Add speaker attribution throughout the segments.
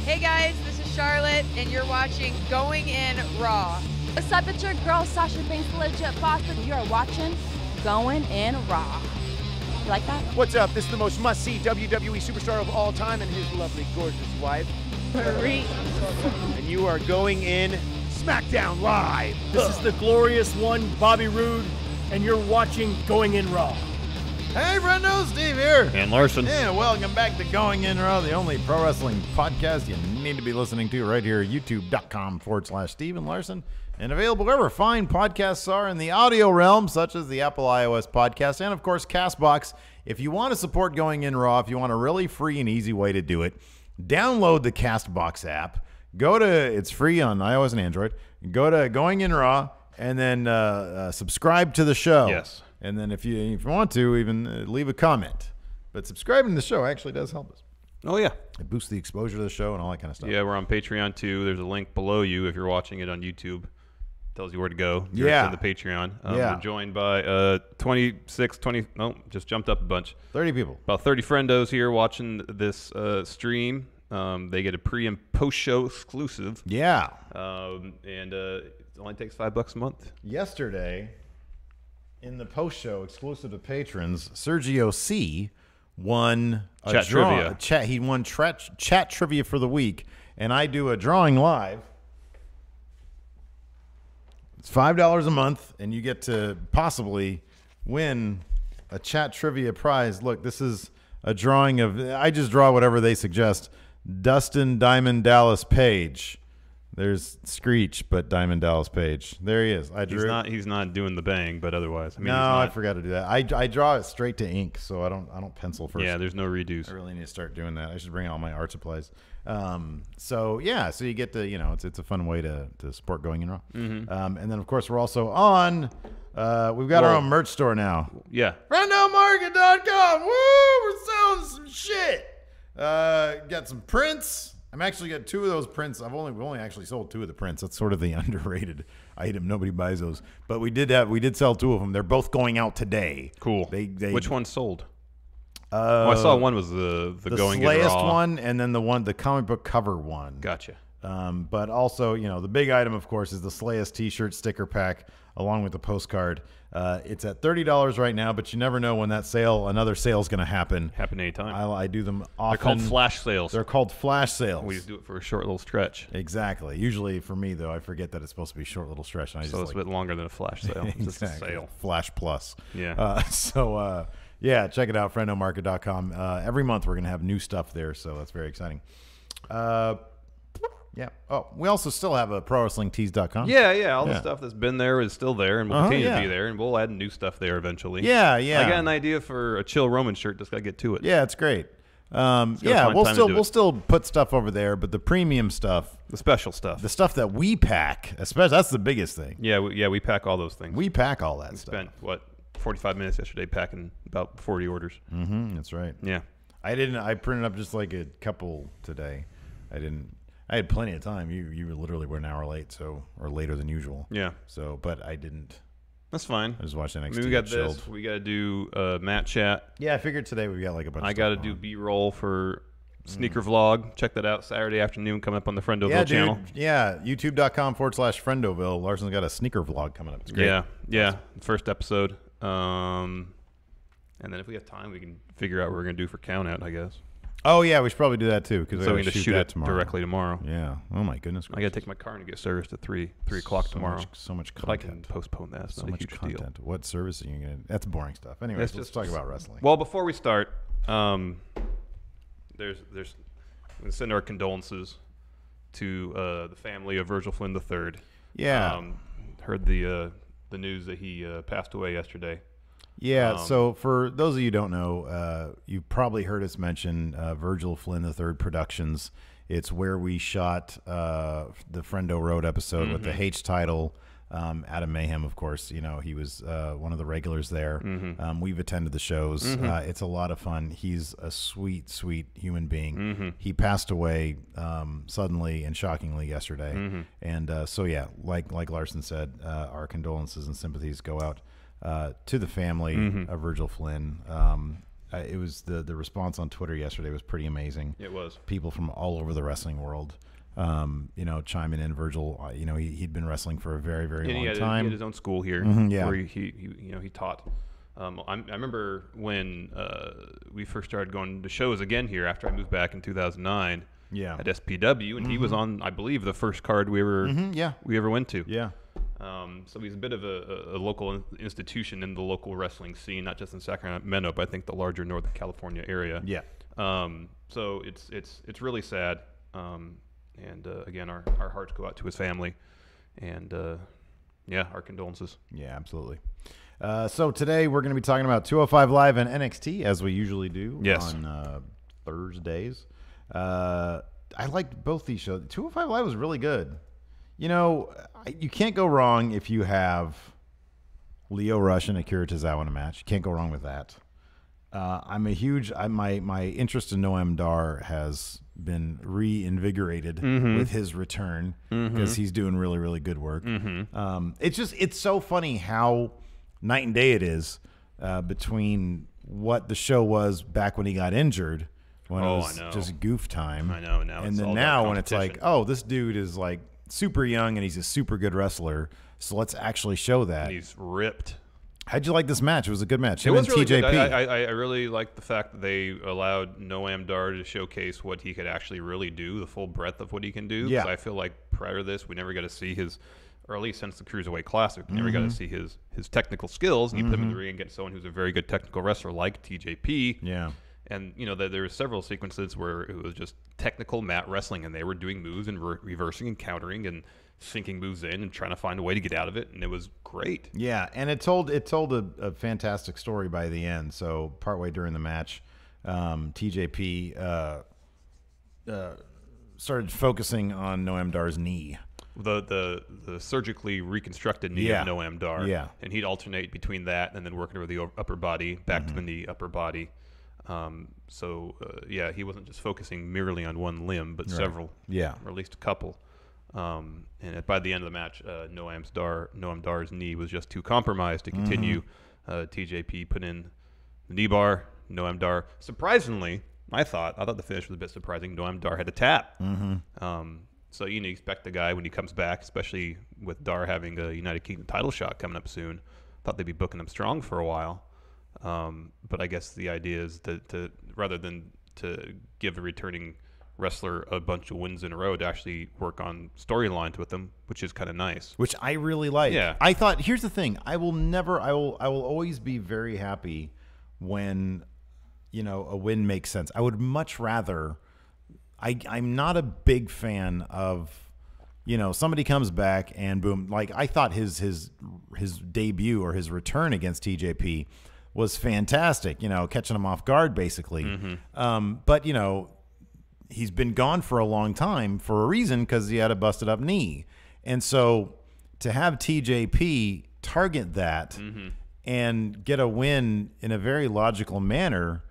Speaker 1: Hey guys, this is Charlotte, and you're watching Going In Raw.
Speaker 2: What's up, it's your girl Sasha Banks, the legit boss, and you're watching Going In Raw. You like that?
Speaker 3: What's up? This is the most must-see WWE superstar of all time and his lovely, gorgeous wife.
Speaker 2: Marie.
Speaker 3: And you are going in SmackDown Live.
Speaker 4: This is the glorious one, Bobby Roode, and you're watching Going In Raw.
Speaker 5: Hey, friendo, Steve here.
Speaker 6: And Larson.
Speaker 5: And welcome back to Going In Raw, the only pro wrestling podcast you need to be listening to right here at youtube.com/Steve and Larson. And available wherever fine podcasts are in the audio realm, such as the Apple iOS podcast and, of course, CastBox. If you want to support Going In Raw, if you want a really free and easy way to do it, download the CastBox app. It's free on iOS and Android. Go to Going In Raw and then subscribe to the show.
Speaker 6: Yes.
Speaker 5: And then if you want to, even leave a comment. But subscribing to the show actually does help us.
Speaker 6: Oh, yeah.
Speaker 5: It boosts the exposure to the show and all that kind of stuff.
Speaker 6: Yeah, we're on Patreon, too. There's a link below you if you're watching it on YouTube. Tells you where to go.
Speaker 5: Yeah.
Speaker 6: To the Patreon.
Speaker 5: Yeah.
Speaker 6: We're joined by just jumped up a bunch.
Speaker 5: 30 people.
Speaker 6: About 30 friendos here watching this stream. They get a pre and post show exclusive.
Speaker 5: Yeah.
Speaker 6: It only takes $5 a month.
Speaker 5: Yesterday, in the post show exclusive to patrons, Sergio C won a
Speaker 6: Chat trivia.
Speaker 5: He won chat trivia for the week, and I do a drawing live. It's $5 a month, and you get to possibly win a chat trivia prize. Look, this is a drawing of, I just draw whatever they suggest. Dustin Diamond Dallas Page. There's Screech, but Diamond Dallas Page. There he is. I drew.
Speaker 6: He's not doing the bang, but otherwise.
Speaker 5: No, I forgot to do that. I draw it straight to ink, so I don't pencil first.
Speaker 6: Yeah, there's no redos.
Speaker 5: I really need to start doing that. I should bring all my art supplies. So you get to, it's a fun way to support Going In Raw.
Speaker 6: Mm-hmm.
Speaker 5: And then of course we're also on. We've got our own merch store now.
Speaker 6: Yeah.
Speaker 5: FriendoMarket.com. Woo! We're selling some shit. Got some prints. I'm actually got 2 of those prints. We've only actually sold 2 of the prints. That's sort of the underrated item. Nobody buys those, but we did sell 2 of them. They're both going out today.
Speaker 6: Cool. Which one sold? I
Speaker 5: I
Speaker 6: saw one was the Going In Raw
Speaker 5: one, and then the comic book cover one.
Speaker 6: Gotcha.
Speaker 5: But also, the big item, of course, is the Slayest T-shirt sticker pack along with the postcard. It's at $30 right now, but you never know when another sale is going to happen.
Speaker 6: Happen anytime.
Speaker 5: I do them often.
Speaker 6: They're called flash sales.
Speaker 5: They're called flash sales.
Speaker 6: We just do it for a short little stretch.
Speaker 5: Exactly. Usually for me, though, I forget that it's supposed to be a short little stretch. And
Speaker 6: So it's a bit longer than a flash sale. It's just a sale.
Speaker 5: Flash plus.
Speaker 6: Yeah.
Speaker 5: Yeah, check it out, FriendoMarket.com. Every month we're going to have new stuff there, so that's very exciting. Yeah. Oh, we also still have a ProWrestlingTees.com.
Speaker 6: Yeah. All the stuff that's been there is still there and will continue to be there, and we'll add new stuff there eventually.
Speaker 5: Yeah.
Speaker 6: I got an idea for a Chill Roman shirt. Just got to get to it.
Speaker 5: Yeah, it's great. We'll still put stuff over there, but the premium stuff,
Speaker 6: The special stuff.
Speaker 5: the stuff that we pack, especially that's the biggest thing.
Speaker 6: Yeah, we pack all those things.
Speaker 5: We pack all that stuff.
Speaker 6: Spent, 45 minutes yesterday packing about 40 orders.
Speaker 5: Mm-hmm, that's right.
Speaker 6: Yeah.
Speaker 5: I printed up just like a couple today. I had plenty of time. You literally were an hour late, or later than usual.
Speaker 6: Yeah.
Speaker 5: So, but I didn't.
Speaker 6: That's fine.
Speaker 5: I just watched NXT.
Speaker 6: I mean, we got
Speaker 5: chilled.
Speaker 6: this. We got to do Matt chat.
Speaker 5: Yeah, I figured today we got like a bunch.
Speaker 6: I got to do B-roll for sneaker vlog. Check that out Saturday afternoon coming up on the Friendoville channel.
Speaker 5: Yeah, youtube.com/Friendoville. Larson's got a sneaker vlog coming up. It's great.
Speaker 6: Yeah. First episode. And then if we have time, we can figure out what we're going to do for count out, I guess.
Speaker 5: Oh, yeah, we should probably do that, too. Because
Speaker 6: So we can just shoot it
Speaker 5: tomorrow.
Speaker 6: directly tomorrow.
Speaker 5: Yeah. Oh, my goodness.
Speaker 6: I got to take my car and get serviced at 3 o'clock tomorrow.
Speaker 5: So much
Speaker 6: But I
Speaker 5: content.
Speaker 6: can postpone that. It's
Speaker 5: So
Speaker 6: not a
Speaker 5: much
Speaker 6: huge
Speaker 5: content.
Speaker 6: deal.
Speaker 5: What service are you going to... That's boring stuff. Anyway, let's talk about wrestling.
Speaker 6: Well, before we start, there's we're going to send our condolences to the family of Virgil Flynn III.
Speaker 5: Yeah.
Speaker 6: Heard the news that he passed away yesterday.
Speaker 5: Yeah, so for those of you who don't know, you've probably heard us mention Virgil Flynn III Productions. It's where we shot the Friendo Road episode with the H title. Adam Mayhem, of course, he was one of the regulars there. We've attended the shows. It's a lot of fun. He's a sweet, sweet human being. He passed away suddenly and shockingly yesterday. And so, yeah, like Larson said, our condolences and sympathies go out to the family of Virgil Flynn. it was the response on Twitter yesterday was pretty amazing.
Speaker 6: It was.
Speaker 5: People from all over the wrestling world, chiming in. Virgil, he'd been wrestling for a very, very long time.
Speaker 6: He had his own school here, where he taught. I remember when we first started going to shows again here after I moved back in 2009.
Speaker 5: Yeah.
Speaker 6: At SPW, and he was on, I believe, the first card we ever went to.
Speaker 5: Yeah.
Speaker 6: So he's a bit of a local institution in the local wrestling scene, not just in Sacramento, but I think the larger Northern California area.
Speaker 5: Yeah.
Speaker 6: So it's really sad. And again, our hearts go out to his family, and our condolences.
Speaker 5: Yeah, absolutely. So today we're going to be talking about 205 Live and NXT, as we usually do on Thursdays. I liked both these shows. 205 Live was really good. You can't go wrong if you have Lio Rush and Akira Tazawa in a match. You can't go wrong with that. My interest in Noam Dar has been reinvigorated with his return because he's doing really, really good work. It's so funny how night and day it is between what the show was back when he got injured, when it was just goof time.
Speaker 6: I know now,
Speaker 5: and then now when it's like, oh, this dude is like super young and he's a super good wrestler, so let's actually show that.
Speaker 6: And he's ripped.
Speaker 5: How'd you like this match? It was a good match.
Speaker 6: It was really good. I really liked the fact that they allowed Noam Dar to showcase what he could actually really do, the full breadth of what he can do.
Speaker 5: Yeah.
Speaker 6: 'Cause I feel like prior to this, we never got to see his, or at least since the Cruiserweight Classic, we never got to see his technical skills. And you put him in the ring and get someone who's a very good technical wrestler like TJP.
Speaker 5: Yeah.
Speaker 6: And, there were several sequences where it was just technical mat wrestling, and they were doing moves and reversing and countering and sinking moves in and trying to find a way to get out of it, and it was great. Yeah,
Speaker 5: and it told a fantastic story by the end. So partway during the match, TJP started focusing on Noam Dar's knee.
Speaker 6: The surgically reconstructed knee of Noam Dar.
Speaker 5: Yeah.
Speaker 6: And he'd alternate between that and then working over the upper body, back to the knee, upper body. He wasn't just focusing merely on one limb, but several. Yeah. Or at least a couple. And by the end of the match, Noam Dar's knee was just too compromised to continue. TJP put in the knee bar. Noam Dar, surprisingly, I thought the finish was a bit surprising. Noam Dar had a tap. So you expect the guy when he comes back, especially with Dar having a United Kingdom title shot coming up soon. Thought they'd be booking him strong for a while. But I guess the idea is to rather than to give a returning wrestler a bunch of wins in a row, to actually work on storylines with them, which is kind of nice.
Speaker 5: Which I really like.
Speaker 6: Yeah.
Speaker 5: I thought, here's the thing. I will always be very happy when, a win makes sense. I would much rather, I'm not a big fan of, somebody comes back and boom, like I thought his debut or his return against TJP was fantastic, catching him off guard basically. But, he's been gone for a long time for a reason, because he had a busted up knee. And so to have TJP target that and get a win in a very logical manner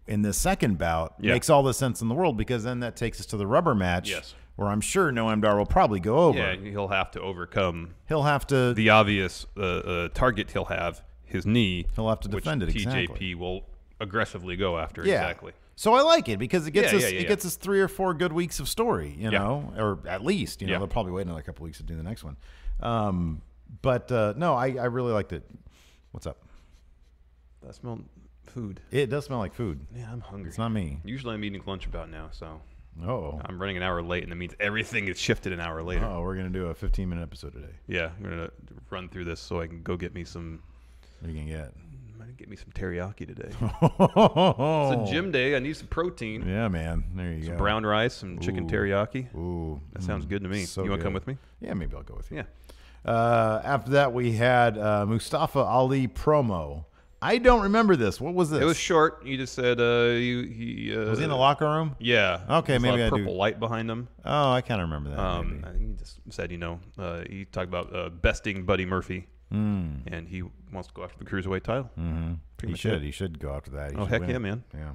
Speaker 5: in the second bout makes all the sense in the world, because then that takes us to the rubber match.
Speaker 6: Yes.
Speaker 5: Where I'm sure Noam Dar will probably go over.
Speaker 6: Yeah, he'll have to overcome.
Speaker 5: He'll have to
Speaker 6: the obvious target he'll have, his knee.
Speaker 5: He'll have to defend it.
Speaker 6: TJP
Speaker 5: exactly.
Speaker 6: will aggressively go after.
Speaker 5: Yeah.
Speaker 6: Exactly.
Speaker 5: So I like it because it gets gets us 3 or 4 good weeks of story, or at least, they'll probably wait another couple weeks to do the next one. No, I really liked it. What's up?
Speaker 6: That smelled food.
Speaker 5: It does smell like food.
Speaker 6: Yeah, I'm hungry.
Speaker 5: It's not me.
Speaker 6: Usually I'm eating lunch about now, so.
Speaker 5: Oh.
Speaker 6: I'm running an hour late, and that means everything is shifted an hour later.
Speaker 5: Oh, we're going to do a 15-minute episode today.
Speaker 6: Yeah, we're going to run through this so I can go get me some.
Speaker 5: What are you going to get?
Speaker 6: I'm going to get me some teriyaki today. It's a gym day. I need some protein.
Speaker 5: Yeah, man. There you go.
Speaker 6: Some brown rice, some chicken teriyaki.
Speaker 5: Ooh.
Speaker 6: That sounds good to me.
Speaker 5: So
Speaker 6: you want to come with me?
Speaker 5: Yeah, maybe I'll go with you.
Speaker 6: Yeah.
Speaker 5: After that, we had Mustafa Ali Promo. I don't remember this. What was this?
Speaker 6: It was short. You just said he
Speaker 5: was he in the locker room?
Speaker 6: Yeah.
Speaker 5: Okay, maybe I do.
Speaker 6: Purple light behind him.
Speaker 5: Oh, I kind of remember that.
Speaker 6: I think he just said, he talked about besting Buddy Murphy, and he wants to go after the Cruiserweight title.
Speaker 5: He should. He should go after that.
Speaker 6: Heck yeah, man.
Speaker 5: Yeah.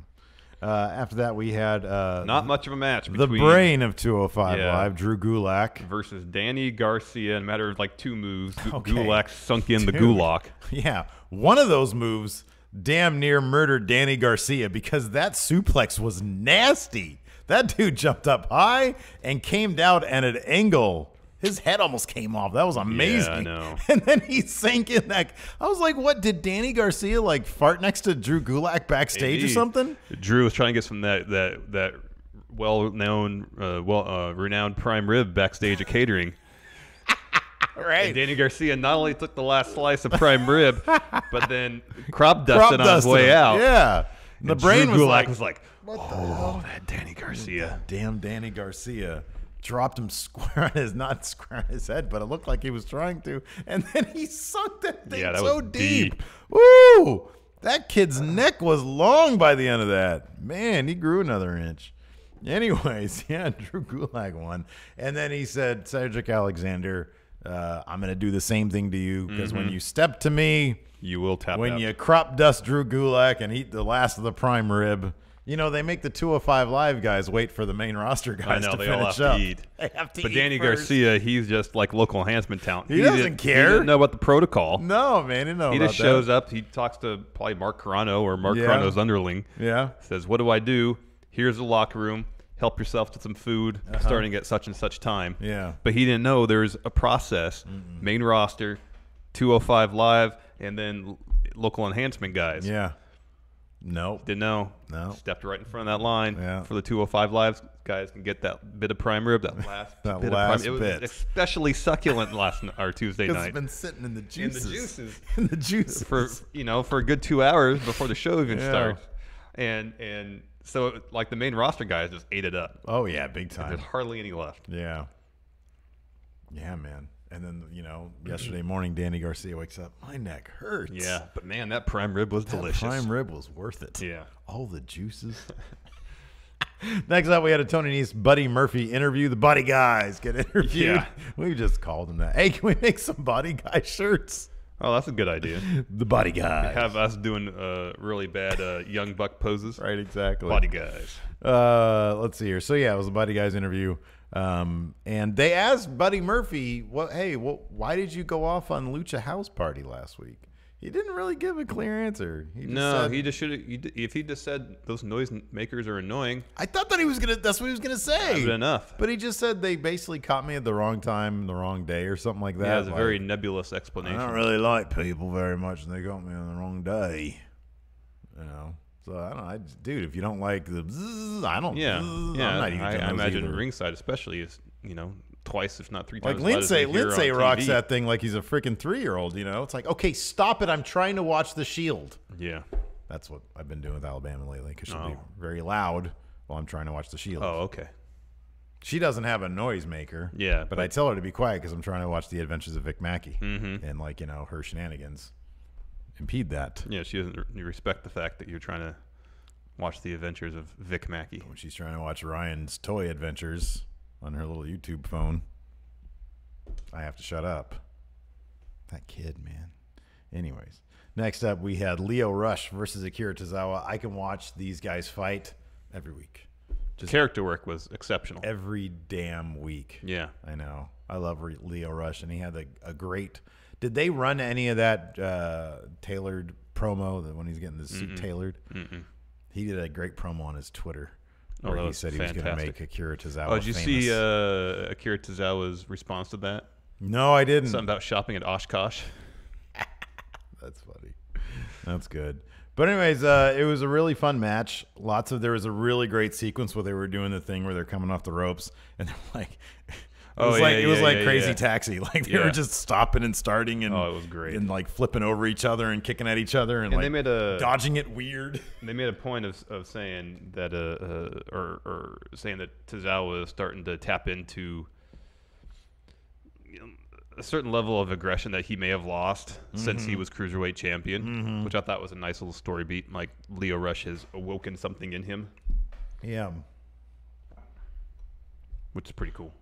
Speaker 5: After that, we had
Speaker 6: not much of a match.
Speaker 5: The brain of 205 Live, Drew Gulak
Speaker 6: versus Danny Garcia in a matter of like 2 moves. Gulak sunk in the Gulak.
Speaker 5: Yeah, one of those moves damn near murdered Danny Garcia because that suplex was nasty. That dude jumped up high and came down at an angle. His head almost came off. That was amazing.
Speaker 6: Yeah, I know.
Speaker 5: And then he sank in that. I was like, what? Did Danny Garcia like fart next to Drew Gulak backstage or something?
Speaker 6: Drew was trying to get some that well-known, renowned prime rib backstage at catering.
Speaker 5: Right.
Speaker 6: And Danny Garcia not only took the last slice of prime rib, but then crop dusted on his way out.
Speaker 5: Yeah. The brain
Speaker 6: Drew
Speaker 5: was
Speaker 6: Gulak was like,
Speaker 5: what the hell?
Speaker 6: That Danny Garcia.
Speaker 5: Damn Danny Garcia. Dropped him square on his, not square on his head, but it looked like he was trying to. And then he sunk that thing so deep. Woo! That kid's neck was long by the end of that. Man, he grew another inch. Anyways, yeah, Drew Gulak won. And then he said, Cedric Alexander, I'm going to do the same thing to you because when you step to me,
Speaker 6: you will tap
Speaker 5: when
Speaker 6: out.
Speaker 5: you crop dust Drew Gulak and eat the last of the prime rib. You know, they make the 205 Live guys wait for the main roster guys to finish up.
Speaker 6: To eat.
Speaker 5: They have to
Speaker 6: but
Speaker 5: eat
Speaker 6: Danny
Speaker 5: first.
Speaker 6: Garcia, he's just like local enhancement talent.
Speaker 5: He doesn't care.
Speaker 6: He doesn't know about the protocol.
Speaker 5: No, man, he knows.
Speaker 6: He just shows up. He talks to probably Mark Carano or Mark Carano's underling.
Speaker 5: Yeah.
Speaker 6: Says, what do I do? Here's the locker room. Help yourself to some food starting at such and such time.
Speaker 5: Yeah.
Speaker 6: But he didn't know there's a process. Main roster, 205 Live, and then local enhancement guys.
Speaker 5: Yeah. Nope.
Speaker 6: Didn't know.
Speaker 5: No.
Speaker 6: Stepped right in front of that line
Speaker 5: Yeah.
Speaker 6: for the 205 Live guys can get that bit of prime rib, that last
Speaker 5: That
Speaker 6: bit
Speaker 5: last
Speaker 6: of prime.
Speaker 5: bit.
Speaker 6: It was especially succulent Tuesday night.
Speaker 5: It's been sitting in the juices.
Speaker 6: In the juices.
Speaker 5: In the juices.
Speaker 6: For a good 2 hours before the show even
Speaker 5: Yeah.
Speaker 6: starts. And so like the main roster guys just ate it up.
Speaker 5: Oh yeah, big time.
Speaker 6: There's hardly any left.
Speaker 5: Yeah. Yeah, man. And then, yesterday morning, Danny Garcia wakes up. My neck hurts.
Speaker 6: Yeah, but man, that prime rib was delicious.
Speaker 5: Prime rib was worth it.
Speaker 6: Yeah.
Speaker 5: All the juices. Next up, we had a Tony Nese Buddy Murphy interview. The Buddy Guys get interviewed.
Speaker 6: Yeah.
Speaker 5: We just called them that. Hey, can we make some Buddy Guy shirts?
Speaker 6: Oh, that's a good idea.
Speaker 5: The Buddy Guys.
Speaker 6: Have us doing really bad young buck poses.
Speaker 5: Right, exactly.
Speaker 6: Buddy Guys.
Speaker 5: Let's see here. So, yeah, it was the Buddy Guys interview. And they asked Buddy Murphy, why did you go off on Lucha House Party last week? He didn't really give a clear answer. He just
Speaker 6: should have. If he just said those noise makers are annoying,
Speaker 5: I thought that that's what he was gonna say.
Speaker 6: Good enough.
Speaker 5: But he just said they basically caught me at the wrong time, the wrong day, or something like that.
Speaker 6: Yeah, it's a very nebulous explanation.
Speaker 5: I don't really like people very much, and they got me on the wrong day. So I don't know, dude. If you don't like the, bzzz, I don't.
Speaker 6: Yeah,
Speaker 5: bzzz,
Speaker 6: yeah.
Speaker 5: I'm not even
Speaker 6: I imagine
Speaker 5: either.
Speaker 6: ringside, especially, is twice, if not three
Speaker 5: Like
Speaker 6: times.
Speaker 5: Lindsay rocks that thing like he's a freaking 3-year-old. It's like, okay, stop it. I'm trying to watch The Shield.
Speaker 6: Yeah,
Speaker 5: that's what I've been doing with Alabama lately because she'll be very loud while I'm trying to watch The Shield.
Speaker 6: Oh, okay.
Speaker 5: She doesn't have a noisemaker.
Speaker 6: Yeah,
Speaker 5: but I tell her to be quiet because I'm trying to watch The Adventures of Vic Mackey,
Speaker 6: and
Speaker 5: her shenanigans impede that.
Speaker 6: Yeah, she doesn't respect the fact that you're trying to watch The Adventures of Vic Mackey.
Speaker 5: When she's trying to watch Ryan's toy adventures on her little YouTube phone, I have to shut up. That kid, man. Anyways, next up we had Lio Rush versus Akira Tazawa. I can watch these guys fight every week.
Speaker 6: Character work was exceptional.
Speaker 5: Every damn week.
Speaker 6: Yeah.
Speaker 5: I know. I love Lio Rush, and he had a great... Did they run any of that tailored promo when he's getting the suit tailored? He did a great promo on his Twitter. Where he said he was going to make Akira Tazawa
Speaker 6: did you
Speaker 5: famous.
Speaker 6: see Akira Tazawa's response to that?
Speaker 5: No, I didn't.
Speaker 6: Something about shopping at Oshkosh.
Speaker 5: That's funny. That's good. But anyways, it was a really fun match. There was a really great sequence where they were doing the thing where they're coming off the ropes and they're like... It was like Crazy Taxi. Like they were just stopping and starting and
Speaker 6: it was great.
Speaker 5: And like flipping over each other and kicking at each other and like
Speaker 6: they made
Speaker 5: dodging it weird.
Speaker 6: They made a point of saying that or saying that Tazawa is starting to tap into a certain level of aggression that he may have lost since he was Cruiserweight champion, which I thought was a nice little story beat. Like Lio Rush has awoken something in him.
Speaker 5: Yeah.
Speaker 6: Which is pretty cool.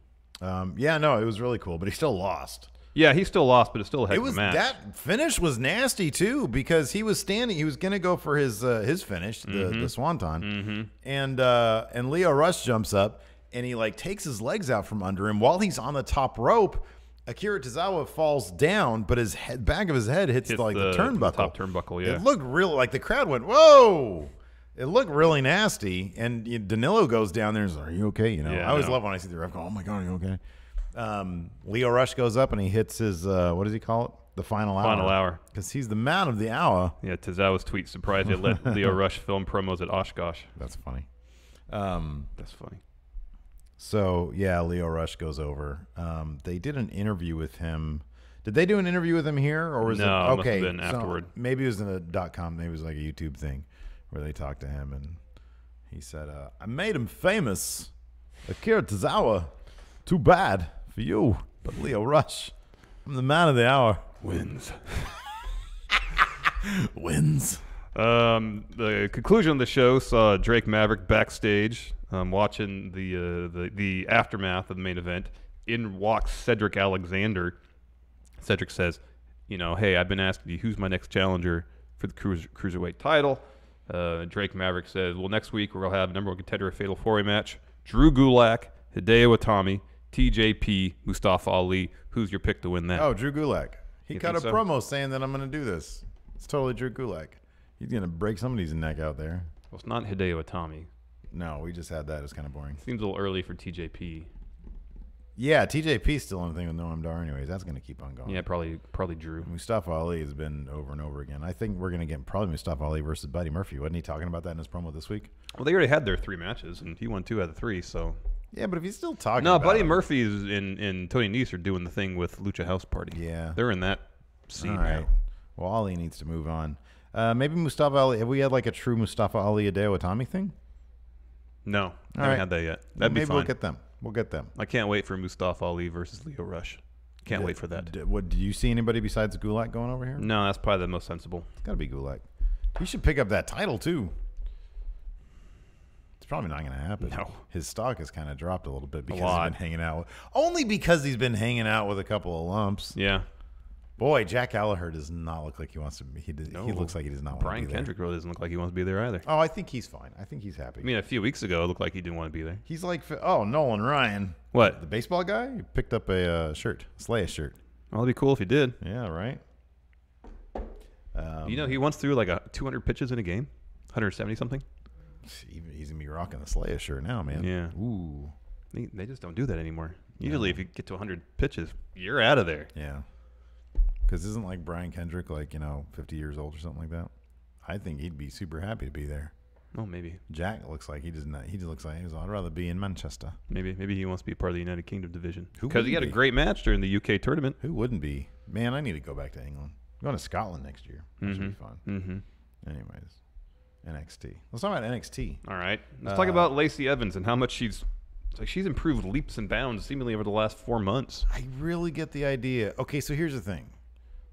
Speaker 5: It was really cool, but he still lost.
Speaker 6: Yeah, he still lost, but it's still a heck of a match.
Speaker 5: That finish was nasty too because he was standing. He was going to go for his finish, the Swanton, and Lio Rush jumps up and he like takes his legs out from under him while he's on the top rope. Akira Tazawa falls down, but his back of his head hits like the turnbuckle.
Speaker 6: The top turnbuckle, yeah.
Speaker 5: It looked real, like the crowd went, whoa! It looked really nasty, and Danilo goes down there and says, are you okay? You know, I always love when I see the ref go, oh my God, are you okay? Lio Rush goes up and he hits his, what does he call it? The final hour.
Speaker 6: Final hour.
Speaker 5: Because he's the man of the hour.
Speaker 6: Yeah, Tazawa's tweet surprised they let Lio Rush film promos at Oshkosh.
Speaker 5: That's funny.
Speaker 6: That's funny.
Speaker 5: So, yeah, Lio Rush goes over. They did an interview with him. Did they do an interview with him here? Or was it okay?
Speaker 6: Must have been afterward.
Speaker 5: Maybe it was in a .com. Maybe it was like a YouTube thing where they talked to him. And he said, I made him famous. Akira Tazawa, too bad for you. But Lio Rush, I'm the man of the hour.
Speaker 6: Wins.
Speaker 5: Wins.
Speaker 6: The conclusion of the show saw Drake Maverick backstage watching the aftermath of the main event. In walks Cedric Alexander. Cedric says, hey, I've been asking you who's my next challenger for the cruiserweight title. Drake Maverick says, well, next week we'll have number one contender a Fatal 4-Way match. Drew Gulak, Hideo Itami, TJP, Mustafa Ali. Who's your pick to win that?
Speaker 5: Oh, Drew Gulak. He cut a promo saying that I'm going to do this. It's totally Drew Gulak. He's going to break somebody's neck out there.
Speaker 6: Well, it's not Hideo Itami.
Speaker 5: No, we just had that. It's kind of boring.
Speaker 6: Seems a little early for TJP.
Speaker 5: Yeah, TJP's still on the thing with Noam Dar anyways. That's going to keep on going.
Speaker 6: Yeah, probably Drew.
Speaker 5: Mustafa Ali has been over and over again. I think we're going to get probably Mustafa Ali versus Buddy Murphy. Wasn't he talking about that in his promo this week?
Speaker 6: Well, they already had their 3 matches, and he won 2 out of 3, so...
Speaker 5: Yeah, but if he's still talking
Speaker 6: about
Speaker 5: Buddy
Speaker 6: Murphy and Tony Nese are doing the thing with Lucha House Party.
Speaker 5: Yeah.
Speaker 6: They're in that scene
Speaker 5: now. Well, Ali needs to move on. Maybe Mustafa Ali. Have we had like a true Mustafa Ali Hideo Itami thing?
Speaker 6: No, I haven't had that yet. That'd be fun.
Speaker 5: We'll get them. We'll get them.
Speaker 6: I can't wait for Mustafa Ali versus Lio Rush. Can't wait for that.
Speaker 5: Do you see anybody besides Gulak going over here?
Speaker 6: No, that's probably the most sensible.
Speaker 5: It's got to be Gulak. He should pick up that title too. It's probably not going to happen.
Speaker 6: No.
Speaker 5: His stock has kind of dropped a little bit because he's been hanging out. Only because he's been hanging out with a couple of lumps.
Speaker 6: Yeah.
Speaker 5: Boy, Jack Gallagher does not look like he wants to be. He looks like he does not want to be
Speaker 6: there. Brian Kendrick really doesn't look like he wants to be there either.
Speaker 5: Oh, I think he's fine. I think he's happy.
Speaker 6: I mean, a few weeks ago, it looked like he didn't want to be there.
Speaker 5: He's like, oh, Nolan Ryan.
Speaker 6: What?
Speaker 5: The baseball guy? He picked up a shirt, Slayer shirt.
Speaker 6: Well, it'd be cool if he did.
Speaker 5: Yeah, right.
Speaker 6: He once threw like 200 pitches in a game, 170 something.
Speaker 5: He's gonna be rocking the Slayer shirt now, man.
Speaker 6: Yeah.
Speaker 5: Ooh.
Speaker 6: They just don't do that anymore. Usually, if you get to 100 pitches, you're out of there.
Speaker 5: Yeah. Because isn't like Brian Kendrick 50 years old or something like that? I think he'd be super happy to be there.
Speaker 6: Oh, maybe.
Speaker 5: Jack looks like he does not. He just looks like I'd rather be in Manchester.
Speaker 6: Maybe he wants to be part of the United Kingdom division. Because he had a great match during the UK tournament.
Speaker 5: Who wouldn't be? Man, I need to go back to England. I'm going to Scotland next year. That should be fun.
Speaker 6: Mm-hmm.
Speaker 5: Anyways, NXT. Let's talk about NXT.
Speaker 6: All right. Let's talk about Lacey Evans and how much she's improved leaps and bounds seemingly over the last 4 months.
Speaker 5: I really get the idea. Okay, so here's the thing.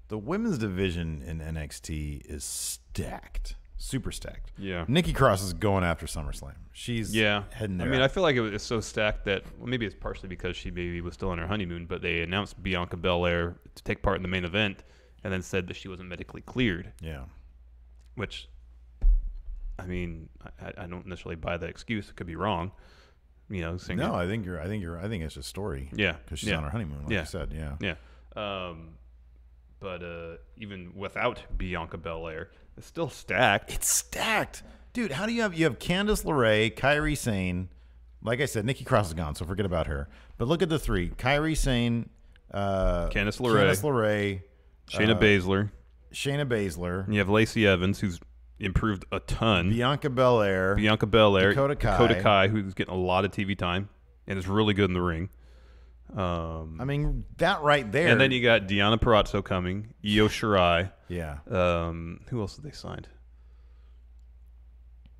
Speaker 5: The women's division in NXT is stacked. Super stacked.
Speaker 6: Yeah.
Speaker 5: Nikki Cross is going after SummerSlam. She's heading there.
Speaker 6: I mean, I feel like it was so stacked that maybe it's partially because she maybe was still on her honeymoon, but they announced Bianca Belair to take part in the main event and then said that she wasn't medically cleared.
Speaker 5: Yeah.
Speaker 6: Which, I mean, I don't necessarily buy that excuse. It could be wrong. Saying
Speaker 5: I think it's just story.
Speaker 6: Yeah.
Speaker 5: Because she's on her honeymoon, like you said. Yeah.
Speaker 6: Yeah. But even without Bianca Belair, it's still stacked.
Speaker 5: It's stacked. Dude, how do you have Candice LeRae, Kairi Sane, like I said, Nikki Cross is gone, so forget about her. But look at the 3. Kairi Sane,
Speaker 6: Candice LeRae, Shayna Baszler. And you have Lacey Evans, who's improved a ton.
Speaker 5: Bianca Belair,
Speaker 6: Dakota Kai, who's getting a lot of TV time and is really good in the ring.
Speaker 5: I mean, that right there.
Speaker 6: And then you got Deonna Purrazzo coming, Io Shirai.
Speaker 5: Yeah.
Speaker 6: Who else did they sign?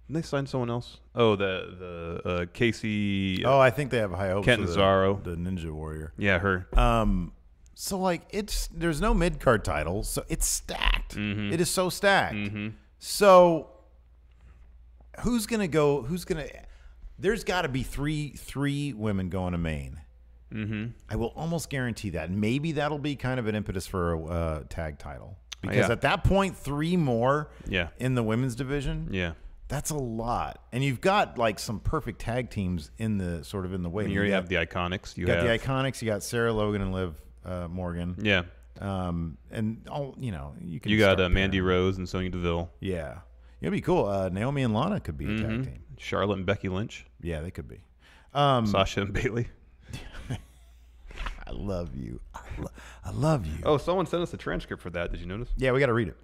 Speaker 6: Did they sign someone else? Oh, the Casey.
Speaker 5: I think they have high hopes.
Speaker 6: Catanzaro,
Speaker 5: the Ninja Warrior.
Speaker 6: Yeah, her.
Speaker 5: So there's no mid card title, so it's stacked.
Speaker 6: Mm-hmm.
Speaker 5: It is so stacked.
Speaker 6: Mm-hmm.
Speaker 5: So who's gonna go? There's got to be three women going to main.
Speaker 6: Mm-hmm.
Speaker 5: I will almost guarantee that. Maybe that'll be kind of an impetus for a tag title because at that point, 3 more in the women's division.
Speaker 6: Yeah.
Speaker 5: That's a lot. And you've got some perfect tag teams in the way.
Speaker 6: You already have the Iconics.
Speaker 5: You got the Iconics. You got Sarah Logan and Liv Morgan.
Speaker 6: Yeah.
Speaker 5: And all you can.
Speaker 6: You got Mandy Rose and Sonya Deville.
Speaker 5: Yeah, it'd be cool. Naomi and Lana could be a tag team.
Speaker 6: Charlotte and Becky Lynch.
Speaker 5: Yeah, they could be.
Speaker 6: Sasha and Bailey.
Speaker 5: I love you. I love you.
Speaker 6: Oh, someone sent us a transcript for that. Did you notice?
Speaker 5: Yeah, we got to read it.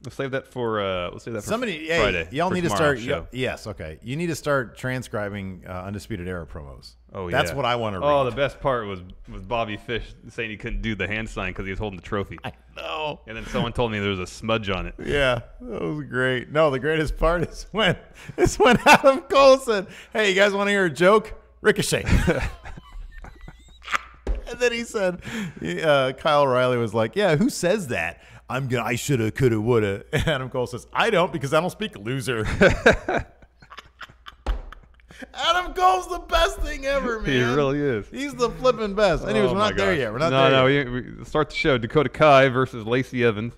Speaker 6: Let's save that for
Speaker 5: somebody.
Speaker 6: Friday.
Speaker 5: Y'all need to start.
Speaker 6: Show.
Speaker 5: Yes, okay. You need to start transcribing Undisputed Era promos.
Speaker 6: Oh yeah,
Speaker 5: that's what I want to read.
Speaker 6: Oh, the best part was Bobby Fish saying he couldn't do the hand sign because he was holding the trophy.
Speaker 5: I know.
Speaker 6: And then someone told me there was a smudge on it.
Speaker 5: Yeah, that was great. No, the greatest part is when Adam Cole said, "Hey, you guys want to hear a joke? Ricochet." And then he said, Kyle O'Reilly was like, "Yeah, who says that? I shoulda, coulda, woulda." And Adam Cole says, "I don't because I don't speak loser." Adam Cole's the best thing ever, man.
Speaker 6: He really is.
Speaker 5: He's the flipping best. Anyways, we're not there yet. We're not there yet.
Speaker 6: No, we start the show. Dakota Kai versus Lacey Evans.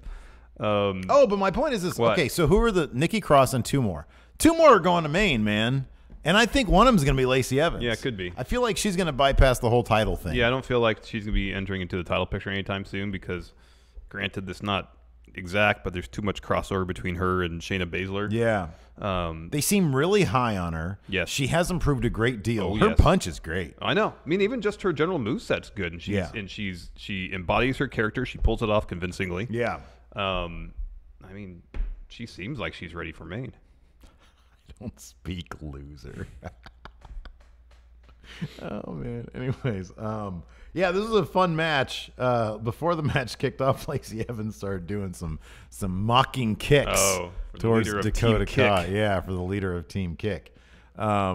Speaker 5: But my point is this.
Speaker 6: What?
Speaker 5: Okay, so who are the Nikki Cross and two more? Two more are going to Maine, man. And I think one of them is going to be Lacey Evans.
Speaker 6: Yeah, it could be.
Speaker 5: I feel like she's going to bypass the whole title thing.
Speaker 6: Yeah, I don't feel like she's going to be entering into the title picture anytime soon because, granted, that's not exact, but there's too much crossover between her and Shayna Baszler.
Speaker 5: Yeah. They seem really high on her.
Speaker 6: Yes.
Speaker 5: She has improved a great deal.
Speaker 6: Oh,
Speaker 5: her punch is great.
Speaker 6: I know. I mean, even just her general moveset's good. And she embodies her character. She pulls it off convincingly.
Speaker 5: Yeah.
Speaker 6: I mean, she seems like she's ready for Maine.
Speaker 5: I don't speak loser. Oh, man. Anyways, yeah, this was a fun match. Before the match kicked off, Lacey Evans started doing some mocking kicks towards Dakota Kai. Yeah, for the leader of Team Kick. I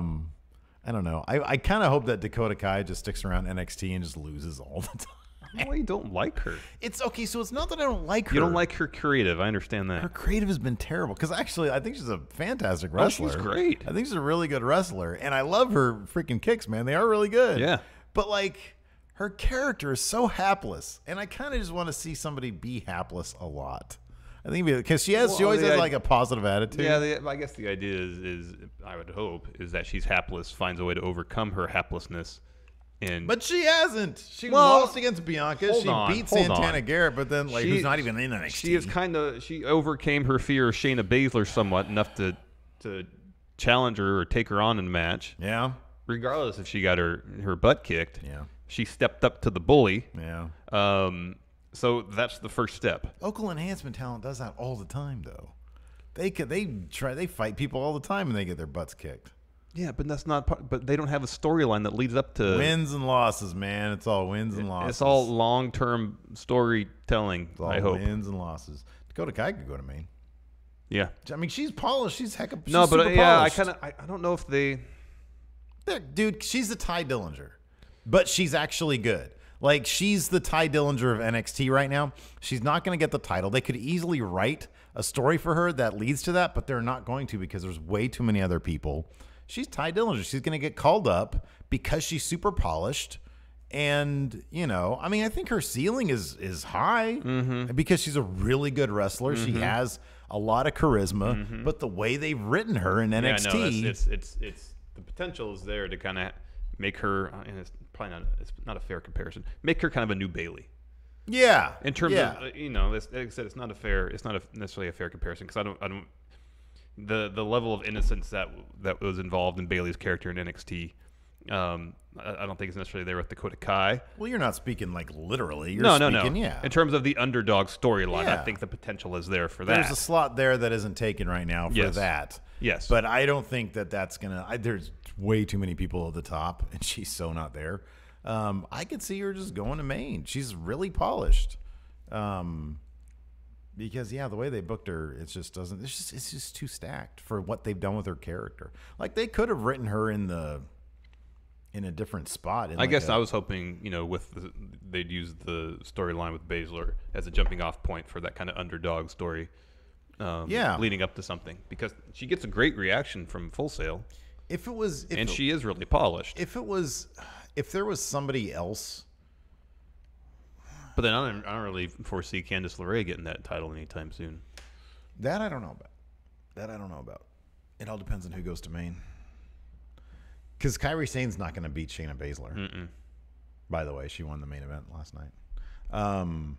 Speaker 5: don't know. I kind of hope that Dakota Kai just sticks around NXT and just loses all the time.
Speaker 6: No, you don't like her.
Speaker 5: It's okay. So it's not that I don't like her.
Speaker 6: You don't like her creative. I understand that.
Speaker 5: Her creative has been terrible. Because actually, I think she's a fantastic wrestler.
Speaker 6: Oh, she's great.
Speaker 5: I think she's a really good wrestler. And I love her freaking kicks, man. They are really good.
Speaker 6: Yeah.
Speaker 5: But, like, her character is so hapless. And I kind of just want to see somebody be hapless a lot. I think because she always has, like, a positive attitude.
Speaker 6: Yeah, I guess the idea is, I would hope, is that she's hapless, finds a way to overcome her haplessness.
Speaker 5: But she hasn't. She lost against Bianca. She beat Santana
Speaker 6: on.
Speaker 5: Garrett, but then who's not even in NXT.
Speaker 6: She overcame her fear of Shayna Baszler somewhat enough to challenge her or take her on in a match.
Speaker 5: Yeah.
Speaker 6: Regardless if she got her butt kicked.
Speaker 5: Yeah.
Speaker 6: She stepped up to the bully.
Speaker 5: Yeah.
Speaker 6: So that's the first step.
Speaker 5: Local enhancement talent does that all the time, though. They fight people all the time and they get their butts kicked.
Speaker 6: Yeah, but that's not. But they don't have a storyline that leads up to
Speaker 5: wins and losses, man. It's all wins and losses.
Speaker 6: It's all long-term storytelling.
Speaker 5: It's all
Speaker 6: I hope
Speaker 5: wins and losses. Dakota Kai could go to Maine.
Speaker 6: Yeah,
Speaker 5: I mean she's polished. She's super
Speaker 6: yeah,
Speaker 5: polished.
Speaker 6: I don't know if they.
Speaker 5: Dude, she's the Ty Dillinger, but she's actually good. Like she's the Ty Dillinger of NXT right now. She's not going to get the title. They could easily write a story for her that leads to that, but they're not going to because there's way too many other people. She's Ty Dillinger. She's going to get called up because she's super polished. And, I mean, I think her ceiling is high because she's a really good wrestler. She has a lot of charisma. But the way they've written her in NXT.
Speaker 6: Yeah, no, it's the potential is there to kind of make her, and it's not a fair comparison, make her kind of a new Bayley.
Speaker 5: Yeah.
Speaker 6: In terms of, like I said, it's not necessarily a fair comparison because I don't. The level of innocence that was involved in Bayley's character in NXT, I don't think it's necessarily there with Dakota Kai.
Speaker 5: Well, you're not speaking like literally. You're
Speaker 6: no.
Speaker 5: Yeah.
Speaker 6: In terms of the underdog storyline, I think the potential is there for that.
Speaker 5: There's a slot there that isn't taken right now for that.
Speaker 6: Yes.
Speaker 5: But I don't think that's gonna. There's way too many people at the top, and she's so not there. I could see her just going to Maine. She's really polished. Because the way they booked her, it just doesn't. It's just too stacked for what they've done with her character. Like they could have written her in a different spot.
Speaker 6: I guess I was hoping, they'd use the storyline with Baszler as a jumping off point for that kind of underdog story. Leading up to something because she gets a great reaction from Full Sail. She is really polished.
Speaker 5: If there was somebody else.
Speaker 6: But then I don't really foresee Candice LeRae getting that title anytime soon.
Speaker 5: That I don't know about. It all depends on who goes to Maine. Because Kairi Sane's not going to beat Shayna Baszler. By the way, she won the main event last night.
Speaker 6: Kairi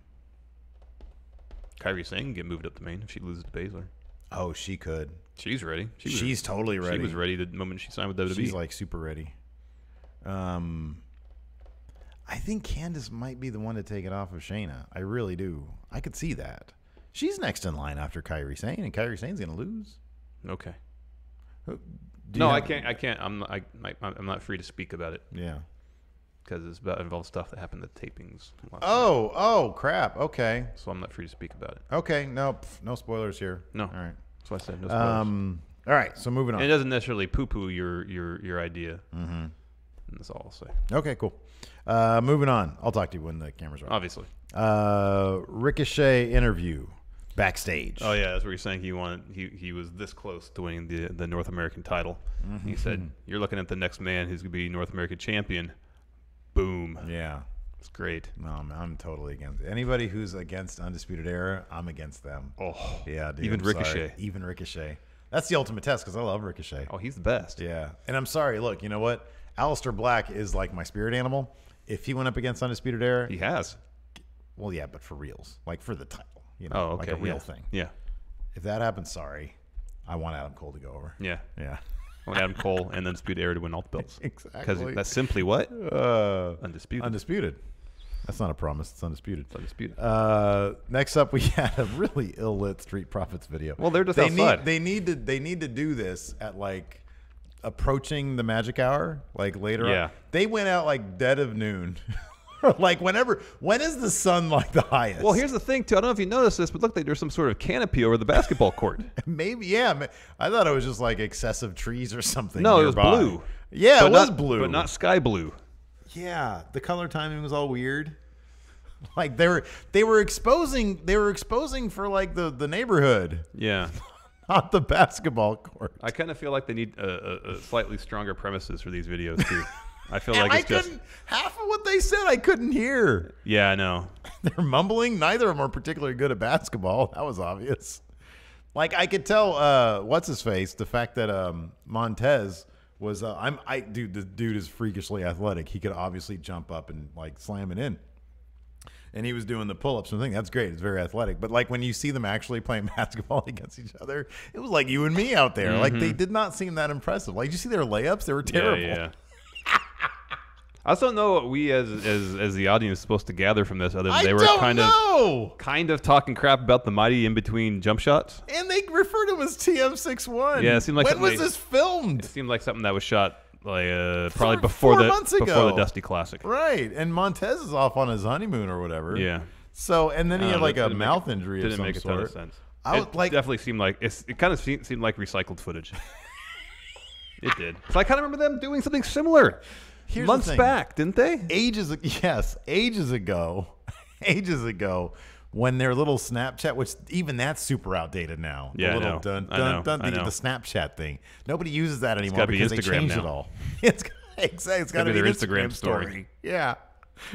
Speaker 6: Sane can get moved up the main if she loses to Baszler.
Speaker 5: Oh, she could.
Speaker 6: She's ready.
Speaker 5: She's totally ready.
Speaker 6: She was ready the moment she signed with WWE.
Speaker 5: She's like super ready. I think Candice might be the one to take it off of Shayna. I really do. I could see that. She's next in line after Kairi Sane, and Kairi Sane's going to lose.
Speaker 6: Okay.
Speaker 5: No,
Speaker 6: I can't. I'm not free to speak about it.
Speaker 5: Yeah.
Speaker 6: Because it involves stuff that happened at tapings.
Speaker 5: Oh, crap. Okay.
Speaker 6: So I'm not free to speak about it.
Speaker 5: Okay. No spoilers here.
Speaker 6: No.
Speaker 5: All right.
Speaker 6: That's why I said no spoilers.
Speaker 5: All right. So moving on.
Speaker 6: And it doesn't necessarily poo-poo your idea.
Speaker 5: Mm-hmm.
Speaker 6: That's all I'll say.
Speaker 5: Okay, cool. Moving on. I'll talk to you when the camera's on.
Speaker 6: Obviously.
Speaker 5: Ricochet interview backstage.
Speaker 6: Oh yeah, that's what you're saying. He was this close to winning the North American title. Mm-hmm. He said, "You're looking at the next man who's going to be North American champion." Boom.
Speaker 5: Yeah.
Speaker 6: It's great.
Speaker 5: No, I'm totally against it. Anybody who's against Undisputed Era, I'm against them.
Speaker 6: Oh.
Speaker 5: Yeah, dude.
Speaker 6: Even Ricochet.
Speaker 5: Sorry. Even Ricochet. That's the ultimate test because I love Ricochet.
Speaker 6: Oh, he's the best.
Speaker 5: Yeah. And I'm sorry. Look, you know what? Aleister Black is like my spirit animal. If he went up against Undisputed Era.
Speaker 6: He has.
Speaker 5: Well, yeah, but for reals. Like for the title. You know,
Speaker 6: oh, okay.
Speaker 5: Like a real thing.
Speaker 6: Yeah.
Speaker 5: If that happens, sorry. I want Adam Cole to go over.
Speaker 6: Yeah.
Speaker 5: Yeah.
Speaker 6: I want Adam Cole and Undisputed Era to win all the belts.
Speaker 5: Exactly.
Speaker 6: Because that's simply what? Undisputed.
Speaker 5: Undisputed. That's not a promise. It's undisputed.
Speaker 6: It's undisputed.
Speaker 5: Next up, we had a really ill-lit Street Profits video.
Speaker 6: Well, they're just outside.
Speaker 5: They need to do this at like approaching the magic hour, like later.
Speaker 6: Yeah.
Speaker 5: On. They went out like dead of noon. Like when is the sun like the highest?
Speaker 6: Well, here's the thing too. I don't know if you noticed this, but look like there's some sort of canopy over the basketball court.
Speaker 5: Maybe, yeah. I thought it was just like excessive trees or something.
Speaker 6: No,
Speaker 5: nearby.
Speaker 6: It was blue.
Speaker 5: Yeah,
Speaker 6: but
Speaker 5: it was blue,
Speaker 6: but not sky blue.
Speaker 5: Yeah, the color timing was all weird. Like they were exposing for like the neighborhood.
Speaker 6: Yeah.
Speaker 5: Not the basketball court.
Speaker 6: I kind of feel like they need a slightly stronger premises for these videos too. I feel like it's just
Speaker 5: half of what they said I couldn't hear.
Speaker 6: Yeah, I know.
Speaker 5: They're mumbling. Neither of them are particularly good at basketball. That was obvious. Like I could tell what's his face, the fact that Montez was the dude is freakishly athletic. He could obviously jump up and like slam it in. And he was doing the pull-ups and thing. That's great. It's very athletic. But like when you see them actually playing basketball against each other, it was like you and me out there. Mm-hmm. Like they did not seem that impressive. Like, did you see their layups? They were terrible.
Speaker 6: Yeah. I also know what we as the audience is supposed to gather from this, other than they were kind of talking crap about the mighty in between jump shots.
Speaker 5: And they referred to him as TM61.
Speaker 6: Yeah, it seemed like
Speaker 5: when was this filmed?
Speaker 6: It seemed like something that was shot like probably before the Dusty Classic.
Speaker 5: Right. And Montez is off on his honeymoon or whatever.
Speaker 6: Yeah.
Speaker 5: So and then he had like a mouth injury of some sort.
Speaker 6: Didn't make a ton of sense.
Speaker 5: It
Speaker 6: definitely seemed like it kind of seemed like recycled footage. It did. So I kind of remember them doing something similar.
Speaker 5: Here's
Speaker 6: months back, didn't they?
Speaker 5: Ages ago, when their little Snapchat, which even that's super outdated now.
Speaker 6: Yeah,
Speaker 5: the little the Snapchat thing. Nobody uses that anymore because they changed it all. It's got to be
Speaker 6: their Instagram story.
Speaker 5: Yeah,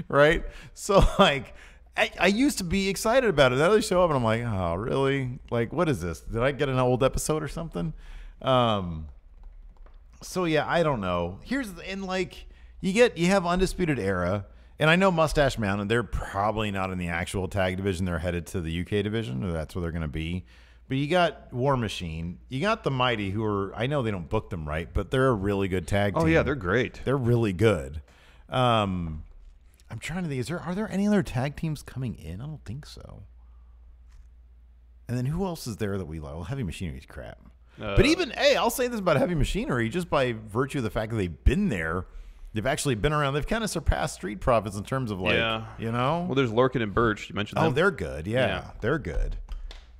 Speaker 5: right. So like, I used to be excited about it. Now they show up and I'm like, oh really? Like, what is this? Did I get an old episode or something? So yeah, I don't know. You have Undisputed Era, and I know Mustache Mountain, they're probably not in the actual tag division. They're headed to the UK division, or that's where they're going to be. But you got War Machine. You got the Mighty, who are, I know they don't book them right, but they're a really good tag team.
Speaker 6: Oh, yeah, they're great.
Speaker 5: They're really good. I'm trying to think, are there any other tag teams coming in? I don't think so. And then who else is there that we love? Well, Heavy Machinery is crap. But even, I'll say this about Heavy Machinery, just by virtue of the fact that they've been there. They've actually been around. They've kind of surpassed Street Profits in terms of like, you know.
Speaker 6: Well, there's Lorcan and Birch. You mentioned them.
Speaker 5: Oh, they're good. Yeah, they're good.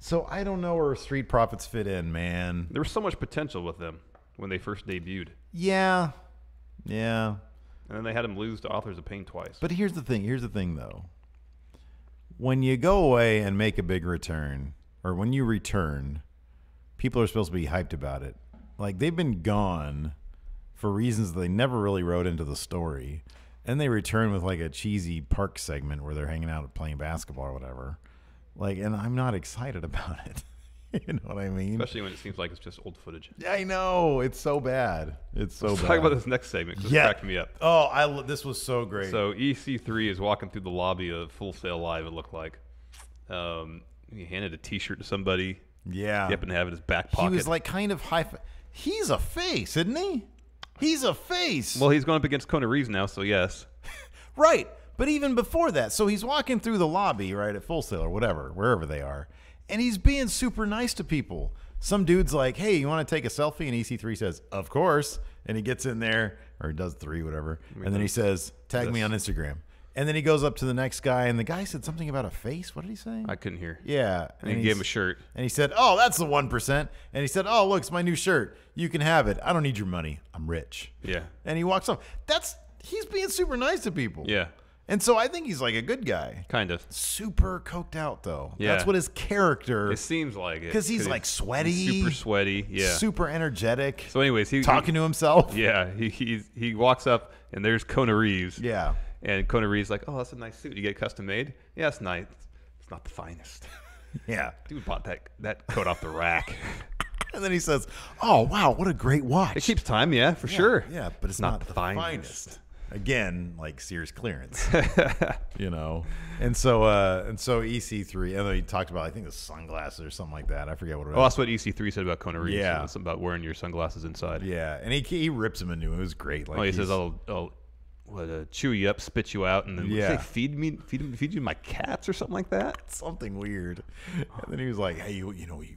Speaker 5: So I don't know where Street Profits fit in, man.
Speaker 6: There was so much potential with them when they first debuted.
Speaker 5: Yeah.
Speaker 6: And then they had them lose to Authors of Pain twice.
Speaker 5: But here's the thing, though. When you go away and make a big return, or when you return, people are supposed to be hyped about it. Like, they've been gone for reasons they never really wrote into the story. And they return with like a cheesy park segment where they're hanging out playing basketball or whatever. Like, and I'm not excited about it. You know what I mean?
Speaker 6: Especially when it seems like it's just old footage.
Speaker 5: Yeah, I know. It's so bad. It's so bad.
Speaker 6: Talk about this next segment. This cracked me up.
Speaker 5: Oh, this was so great.
Speaker 6: So EC3 is walking through the lobby of Full Sail Live, it looked like. He handed a T-shirt to somebody.
Speaker 5: Yeah.
Speaker 6: He happened to have it in his back pocket.
Speaker 5: He was like kind of high. He's a face, isn't he? He's a face.
Speaker 6: Well, he's going up against Kona Reeves now, so yes.
Speaker 5: Right. But even before that, so he's walking through the lobby, right, at Full Sail or whatever, wherever they are, and he's being super nice to people. Some dude's like, hey, you want to take a selfie? And EC3 says, of course. And he gets in there, or he does 3, whatever. And then he says, tag me on Instagram. And then he goes up to the next guy, and the guy said something about a face. What did he say?
Speaker 6: I couldn't hear.
Speaker 5: Yeah.
Speaker 6: And he gave him a shirt.
Speaker 5: And he said, oh, that's the 1%. And he said, oh, look, it's my new shirt. You can have it. I don't need your money. I'm rich.
Speaker 6: Yeah.
Speaker 5: And he walks off. He's being super nice to people.
Speaker 6: Yeah.
Speaker 5: And so I think he's like a good guy.
Speaker 6: Kind of.
Speaker 5: Super coked out, though.
Speaker 6: Yeah.
Speaker 5: That's what his character.
Speaker 6: It seems like it.
Speaker 5: Because he's like sweaty.
Speaker 6: Super sweaty. Yeah.
Speaker 5: Super energetic.
Speaker 6: So anyways, he
Speaker 5: talking to himself.
Speaker 6: Yeah. He walks up, and there's Kona Reeves.
Speaker 5: Yeah.
Speaker 6: And Kona Reeves like, oh, that's a nice suit. You get custom made? Yeah, it's nice. It's not the finest.
Speaker 5: Yeah.
Speaker 6: Dude bought that coat off the rack.
Speaker 5: And then he says, oh, wow, what a great watch.
Speaker 6: It keeps time, yeah, for sure.
Speaker 5: Yeah, but it's not the finest. Again, like Sears clearance, you know. And so EC3, and then he talked about, I think, the sunglasses or something like that. I forget what it was.
Speaker 6: Oh, that's what EC3 said about Kona Reeves.
Speaker 5: Yeah.
Speaker 6: It's about wearing your sunglasses inside.
Speaker 5: Yeah, and he rips him a new. It was great. Like
Speaker 6: he says, I'll chew you up, spit you out, and then
Speaker 5: yeah.
Speaker 6: feed you my cats or something like that.
Speaker 5: Something weird. And then he was like, hey, you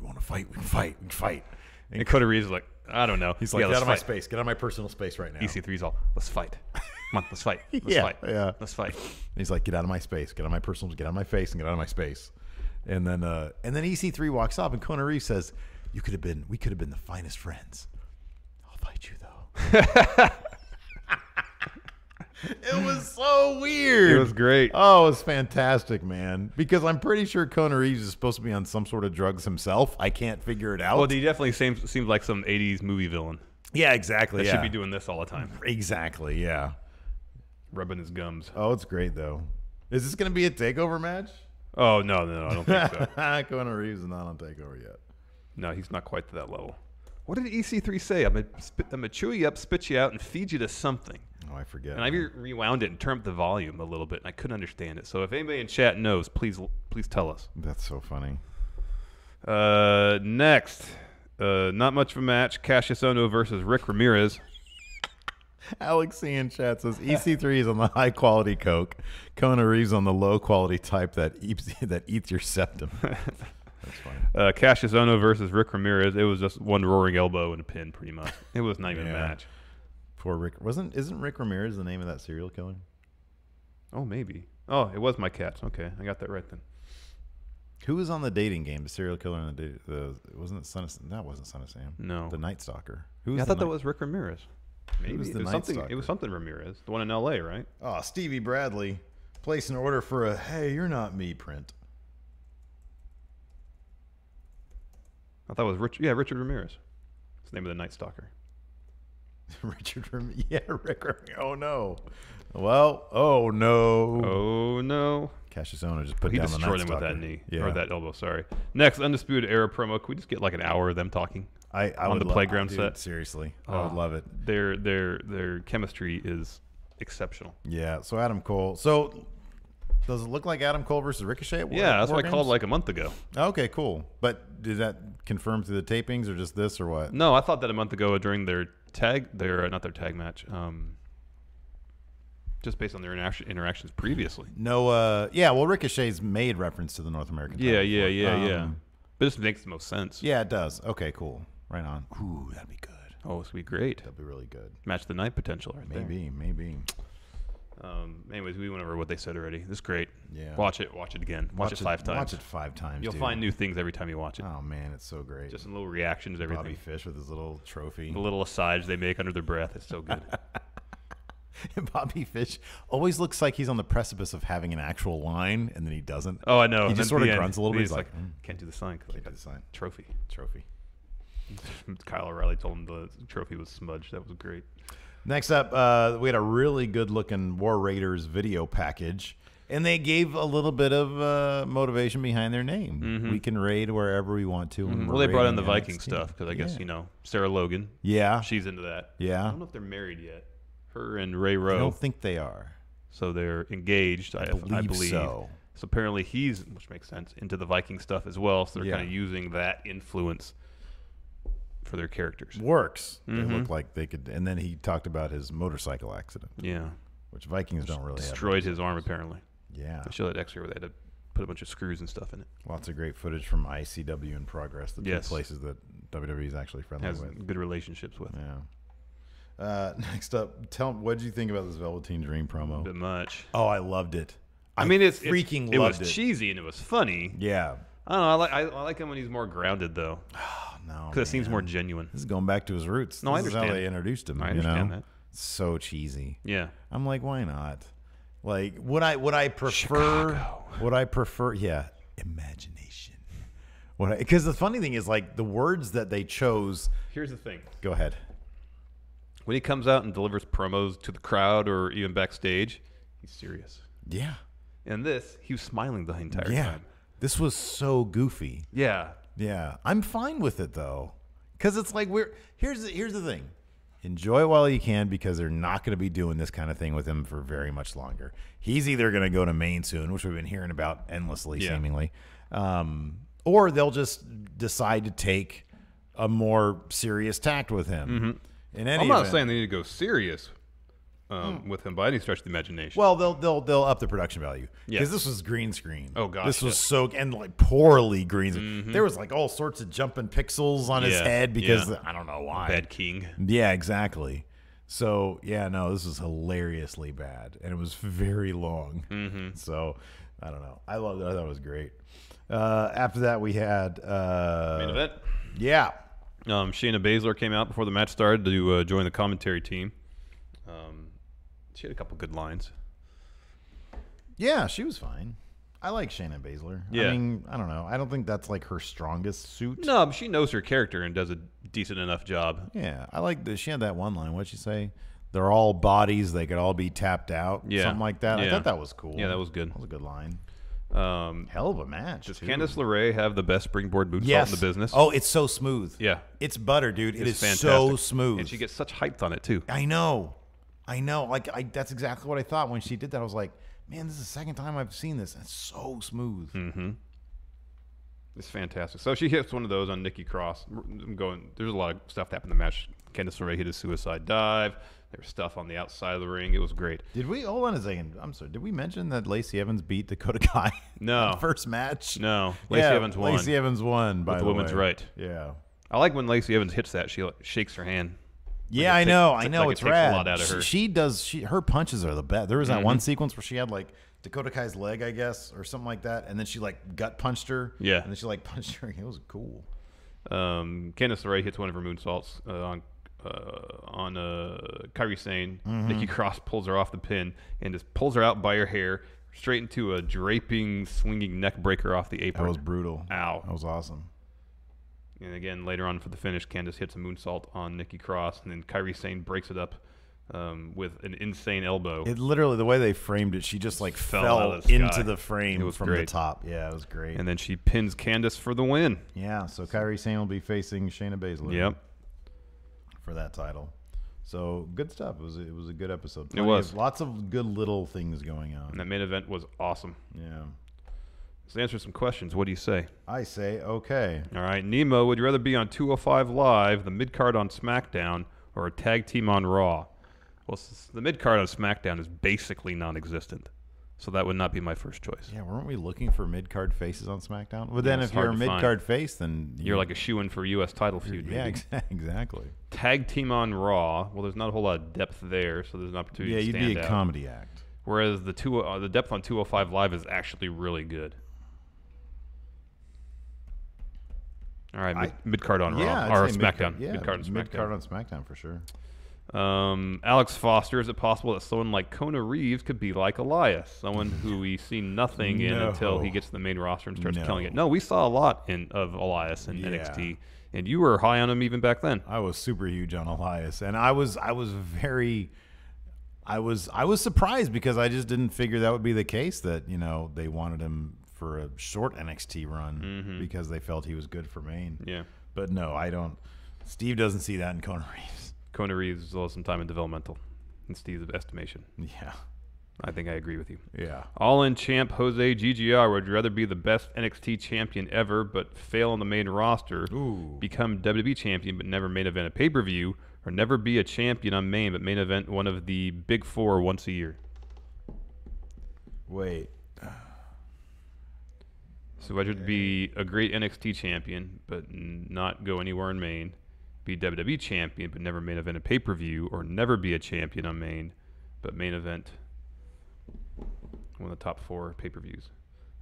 Speaker 5: want to fight? We can fight.
Speaker 6: And Kona Reeves is like, I don't know.
Speaker 5: He's like, get out of my space. Get out of my personal space right now.
Speaker 6: EC3's all, let's fight. Come on, let's fight. Let's fight.
Speaker 5: Yeah.
Speaker 6: Let's fight.
Speaker 5: And he's like, get out of my space. Get out of my personal. Get out of my face and get out of my space. And then EC3 walks up, and Kona Reeves says, we could have been the finest friends. I'll fight you though. It was so weird.
Speaker 6: It was great.
Speaker 5: Oh, it was fantastic, man. Because I'm pretty sure Kona Reeves is supposed to be on some sort of drugs himself. I can't figure it out.
Speaker 6: Well, he definitely seems like some 80s movie villain.
Speaker 5: Yeah, exactly.
Speaker 6: That should be doing this all the time.
Speaker 5: Exactly, yeah.
Speaker 6: Rubbing his gums.
Speaker 5: Oh, it's great, though. Is this going to be a takeover match?
Speaker 6: Oh, no, I don't think so.
Speaker 5: Kona Reeves is not on takeover yet.
Speaker 6: No, he's not quite to that level. What did EC3 say? I'm gonna chew you up, spit you out, and feed you to something.
Speaker 5: Oh, I forget.
Speaker 6: And I rewound it and turned up the volume a little bit, and I couldn't understand it. So if anybody in chat knows, please tell us.
Speaker 5: That's so funny.
Speaker 6: Next, not much of a match. Cassius Ohno versus Rick Ramirez.
Speaker 5: Alex C in chat says EC3 is on the high quality coke. Kona Reeves on the low quality type that eats your septum. That's funny.
Speaker 6: Cassius Ohno versus Rick Ramirez. It was just one roaring elbow and a pin, pretty much. It was not even a match.
Speaker 5: Poor Rick. Isn't Rick Ramirez the name of that serial killer?
Speaker 6: Oh, maybe. Oh, it was my cats. Okay, I got that right then.
Speaker 5: Who was on the dating game? The serial killer and the wasn't it Son of Sam? That wasn't Son of Sam.
Speaker 6: No,
Speaker 5: the Night Stalker.
Speaker 6: I thought that was Rick Ramirez. Maybe
Speaker 5: was
Speaker 6: it was something Ramirez, the one in L.A., right?
Speaker 5: Oh, Stevie Bradley, place an order for a "Hey, you're not me" print.
Speaker 6: I thought it was Richard Ramirez. It's the name of the Night Stalker.
Speaker 5: Richard Ramirez. Yeah, Rick Ramirez. Oh no. Well, oh no.
Speaker 6: Oh no.
Speaker 5: Cassius Ohno just put down the Night Stalker.
Speaker 6: He destroyed him with that knee or that elbow. Sorry. Next, Undisputed Era promo. Can we just get like an hour of them talking?
Speaker 5: On the
Speaker 6: playground set.
Speaker 5: Seriously, I would love it.
Speaker 6: Their chemistry is exceptional.
Speaker 5: Yeah. So Adam Cole. So does it look like Adam Cole versus Ricochet?
Speaker 6: Yeah, that's what I called like a month ago.
Speaker 5: Okay, cool. But did that confirm through the tapings or just this or what?
Speaker 6: No, I thought that a month ago during their not their tag match. Just based on their interactions previously.
Speaker 5: No. Yeah. Well, Ricochet's made reference to the North American.
Speaker 6: Yeah. But this makes the most sense.
Speaker 5: Yeah, it does. Okay, cool. Right on. Ooh, that'd be good.
Speaker 6: Oh, this would be great.
Speaker 5: That'd be really good.
Speaker 6: Match of the night potential right there.
Speaker 5: Maybe.
Speaker 6: Anyways, we went over what they said already. This is great.
Speaker 5: Yeah.
Speaker 6: Watch it again. Watch it 5 times.
Speaker 5: Watch it 5 times.
Speaker 6: You'll find new things every time you watch it.
Speaker 5: Oh man, it's so great.
Speaker 6: Just little reactions, everything.
Speaker 5: Bobby Fish with his little trophy.
Speaker 6: The little asides they make under their breath. It's so good.
Speaker 5: And Bobby Fish always looks like he's on the precipice of having an actual line, and then he doesn't.
Speaker 6: Oh, I know.
Speaker 5: He just sort of grunts a little bit. He's like,
Speaker 6: can't do the sign.
Speaker 5: Can't do the sign.
Speaker 6: Trophy.
Speaker 5: Kyle
Speaker 6: O'Reilly told him the trophy was smudged. That was great.
Speaker 5: Next up, we had a really good-looking War Raiders video package. And they gave a little bit of motivation behind their name. We can raid wherever we want to.
Speaker 6: Well, they brought in the Viking stuff because I guess, you know, Sarah Logan.
Speaker 5: Yeah.
Speaker 6: She's into that.
Speaker 5: Yeah.
Speaker 6: I don't know if they're married yet. Her and Ray Rowe.
Speaker 5: I don't think they are.
Speaker 6: So they're engaged, I believe.
Speaker 5: So
Speaker 6: apparently he's, which makes sense, into the Viking stuff as well. So they're kind of using that influence for their characters.
Speaker 5: Works. They look like they could. And then he talked about his motorcycle accident.
Speaker 6: Yeah.
Speaker 5: Which Vikings don't really
Speaker 6: destroyed his arm, apparently.
Speaker 5: Yeah.
Speaker 6: I showed that X-ray where they had to put a bunch of screws and stuff in it.
Speaker 5: Lots of great footage from ICW in progress. The two places that WWE is actually friendly with.
Speaker 6: Has good relationships with.
Speaker 5: Yeah. Next up, what did you think about this Velveteen Dream promo?
Speaker 6: A bit much.
Speaker 5: Oh, I loved it.
Speaker 6: I mean, it was cheesy and it was funny.
Speaker 5: Yeah.
Speaker 6: I don't know. I like him when he's more grounded, though.
Speaker 5: Oh, no.
Speaker 6: Because it seems more genuine.
Speaker 5: This is going back to his roots.
Speaker 6: No, I understand.
Speaker 5: This is how they introduced him.
Speaker 6: I understand that.
Speaker 5: So cheesy.
Speaker 6: Yeah.
Speaker 5: I'm like, why not? Like, would I prefer?
Speaker 6: Chicago.
Speaker 5: Would I prefer? Yeah, imagination. Because the funny thing is, like, the words that they chose.
Speaker 6: Here's the thing.
Speaker 5: Go ahead.
Speaker 6: When he comes out and delivers promos to the crowd or even backstage, he's serious.
Speaker 5: Yeah.
Speaker 6: And this, he was smiling the entire time.
Speaker 5: This was so goofy.
Speaker 6: Yeah.
Speaker 5: Yeah. I'm fine with it though, because it's like here's the thing. Enjoy it while you can, because they're not going to be doing this kind of thing with him for very much longer. He's either going to go to Maine soon, which we've been hearing about endlessly, seemingly, or they'll just decide to take a more serious tact with him. In any
Speaker 6: I'm not
Speaker 5: event,
Speaker 6: saying they need to go serious with him by any stretch of the imagination.
Speaker 5: well, they'll up the production value, because this was green screen.
Speaker 6: Oh gosh,
Speaker 5: this was so, and like poorly green screen. There was like all sorts of jumping pixels on his head because I don't know why.
Speaker 6: Bad king.
Speaker 5: Yeah, exactly. So yeah, no, this was hilariously bad, and it was very long. So I don't know. I loved it. I thought it was great. After that, we had
Speaker 6: main event.
Speaker 5: Yeah.
Speaker 6: Shayna Baszler came out before the match started to join the commentary team. She had a couple good lines.
Speaker 5: Yeah, she was fine. I like Shayna Baszler.
Speaker 6: Yeah.
Speaker 5: I mean, I don't know. I don't think that's like her strongest suit.
Speaker 6: No, but she knows her character and does a decent enough job.
Speaker 5: Yeah, I like that. She had that one line. What'd she say? They're all bodies. They could all be tapped out.
Speaker 6: Yeah.
Speaker 5: Something like that.
Speaker 6: Yeah.
Speaker 5: I thought that was cool.
Speaker 6: Yeah, that was good.
Speaker 5: That was a good line. Hell of a match.
Speaker 6: Does
Speaker 5: too.
Speaker 6: Candice LeRae have the best springboard moonsault in the business?
Speaker 5: Oh, it's so smooth.
Speaker 6: Yeah.
Speaker 5: It's butter, dude. It is
Speaker 6: fantastic.
Speaker 5: so smooth.
Speaker 6: And she gets such hyped on it, too.
Speaker 5: I know. Like, that's exactly what I thought when she did that. I was like, man, this is the second time I've seen this. It's so smooth.
Speaker 6: It's fantastic. So she hits one of those on Nikki Cross. There's a lot of stuff that happened in the match. Candice LeRae hit a suicide dive. There was stuff on the outside of the ring. It was great.
Speaker 5: Hold on a second. I'm sorry. Did we mention that Lacey Evans beat Dakota Kai?
Speaker 6: No.
Speaker 5: The first match?
Speaker 6: No. Lacey Evans won.
Speaker 5: Lacey Evans won, by the way.
Speaker 6: The woman's right.
Speaker 5: Yeah.
Speaker 6: I like when Lacey Evans hits that. She shakes her hand.
Speaker 5: Yeah, I know. It's
Speaker 6: takes
Speaker 5: rad.
Speaker 6: a lot out of her.
Speaker 5: She does. Her punches are the best. There was that one sequence where she had like Dakota Kai's leg, I guess, or something like that, and then she like gut punched her.
Speaker 6: Yeah.
Speaker 5: And then she like punched her. It was cool.
Speaker 6: Candice LeRae hits one of her moonsaults on Kairi Sane. Nikki Cross pulls her off the pin and just pulls her out by her hair straight into a draping, swinging neck breaker off the apron.
Speaker 5: That was brutal.
Speaker 6: Ow.
Speaker 5: That was awesome.
Speaker 6: And again, later on for the finish, Candice hits a moonsault on Nikki Cross, and then Kairi Sane breaks it up with an insane elbow.
Speaker 5: It literally, the way they framed it, she just like fell into the frame from the top. Yeah, it was great.
Speaker 6: And then she pins Candice for the win.
Speaker 5: Yeah, so Kairi Sane will be facing Shayna Baszler.
Speaker 6: Yep.
Speaker 5: For that title. So good stuff. It was a good episode.
Speaker 6: It was.
Speaker 5: Lots of good little things going on.
Speaker 6: And that main event was awesome.
Speaker 5: Yeah.
Speaker 6: Let's answer some questions. What do you say?
Speaker 5: I say okay.
Speaker 6: All right. Nemo, would you rather be on 205 Live, the mid-card on SmackDown, or a tag team on Raw? Well, the mid-card on SmackDown is basically non-existent. So that would not be my first choice.
Speaker 5: Yeah, weren't we looking for mid-card faces on SmackDown? Well, then if you're a mid-card face, then...
Speaker 6: You're like a shoo-in for a U.S. title feud, maybe.
Speaker 5: Yeah, exactly.
Speaker 6: Tag team on Raw. Well, there's not a whole lot of depth there, so there's an opportunity to stand out.
Speaker 5: Yeah, you'd be a comedy act.
Speaker 6: Whereas the depth on 205 Live is actually really good. All right, mid-card on Raw. Or SmackDown. Mid-card on SmackDown.
Speaker 5: Mid-card on SmackDown for sure.
Speaker 6: Alex Foster, is it possible that someone like Kona Reeves could be like Elias, someone who we see nothing in until he gets to the main roster and starts killing it? No, we saw a lot of Elias in NXT, and you were high on him even back then.
Speaker 5: I was super huge on Elias, and I was very I was surprised because I just didn't figure that would be the case, that, you know, they wanted him for a short NXT run because they felt he was good for Maine.
Speaker 6: Yeah.
Speaker 5: But no, I don't. Steve doesn't see that in Kona Reeves.
Speaker 6: Kona Reeves lost some time in developmental, in Steve's estimation.
Speaker 5: Yeah.
Speaker 6: I think I agree with you.
Speaker 5: Yeah.
Speaker 6: All-in champ Jose GGR would rather be the best NXT champion ever but fail on the main roster, become WWE champion but never main event a pay-per-view, or never be a champion on main but main event one of the big four once a year.
Speaker 5: Wait.
Speaker 6: So I'd rather be a great NXT champion but not go anywhere in main, be WWE champion but never main event a pay-per-view, or never be a champion on main but main event one of the top 4 pay-per-views.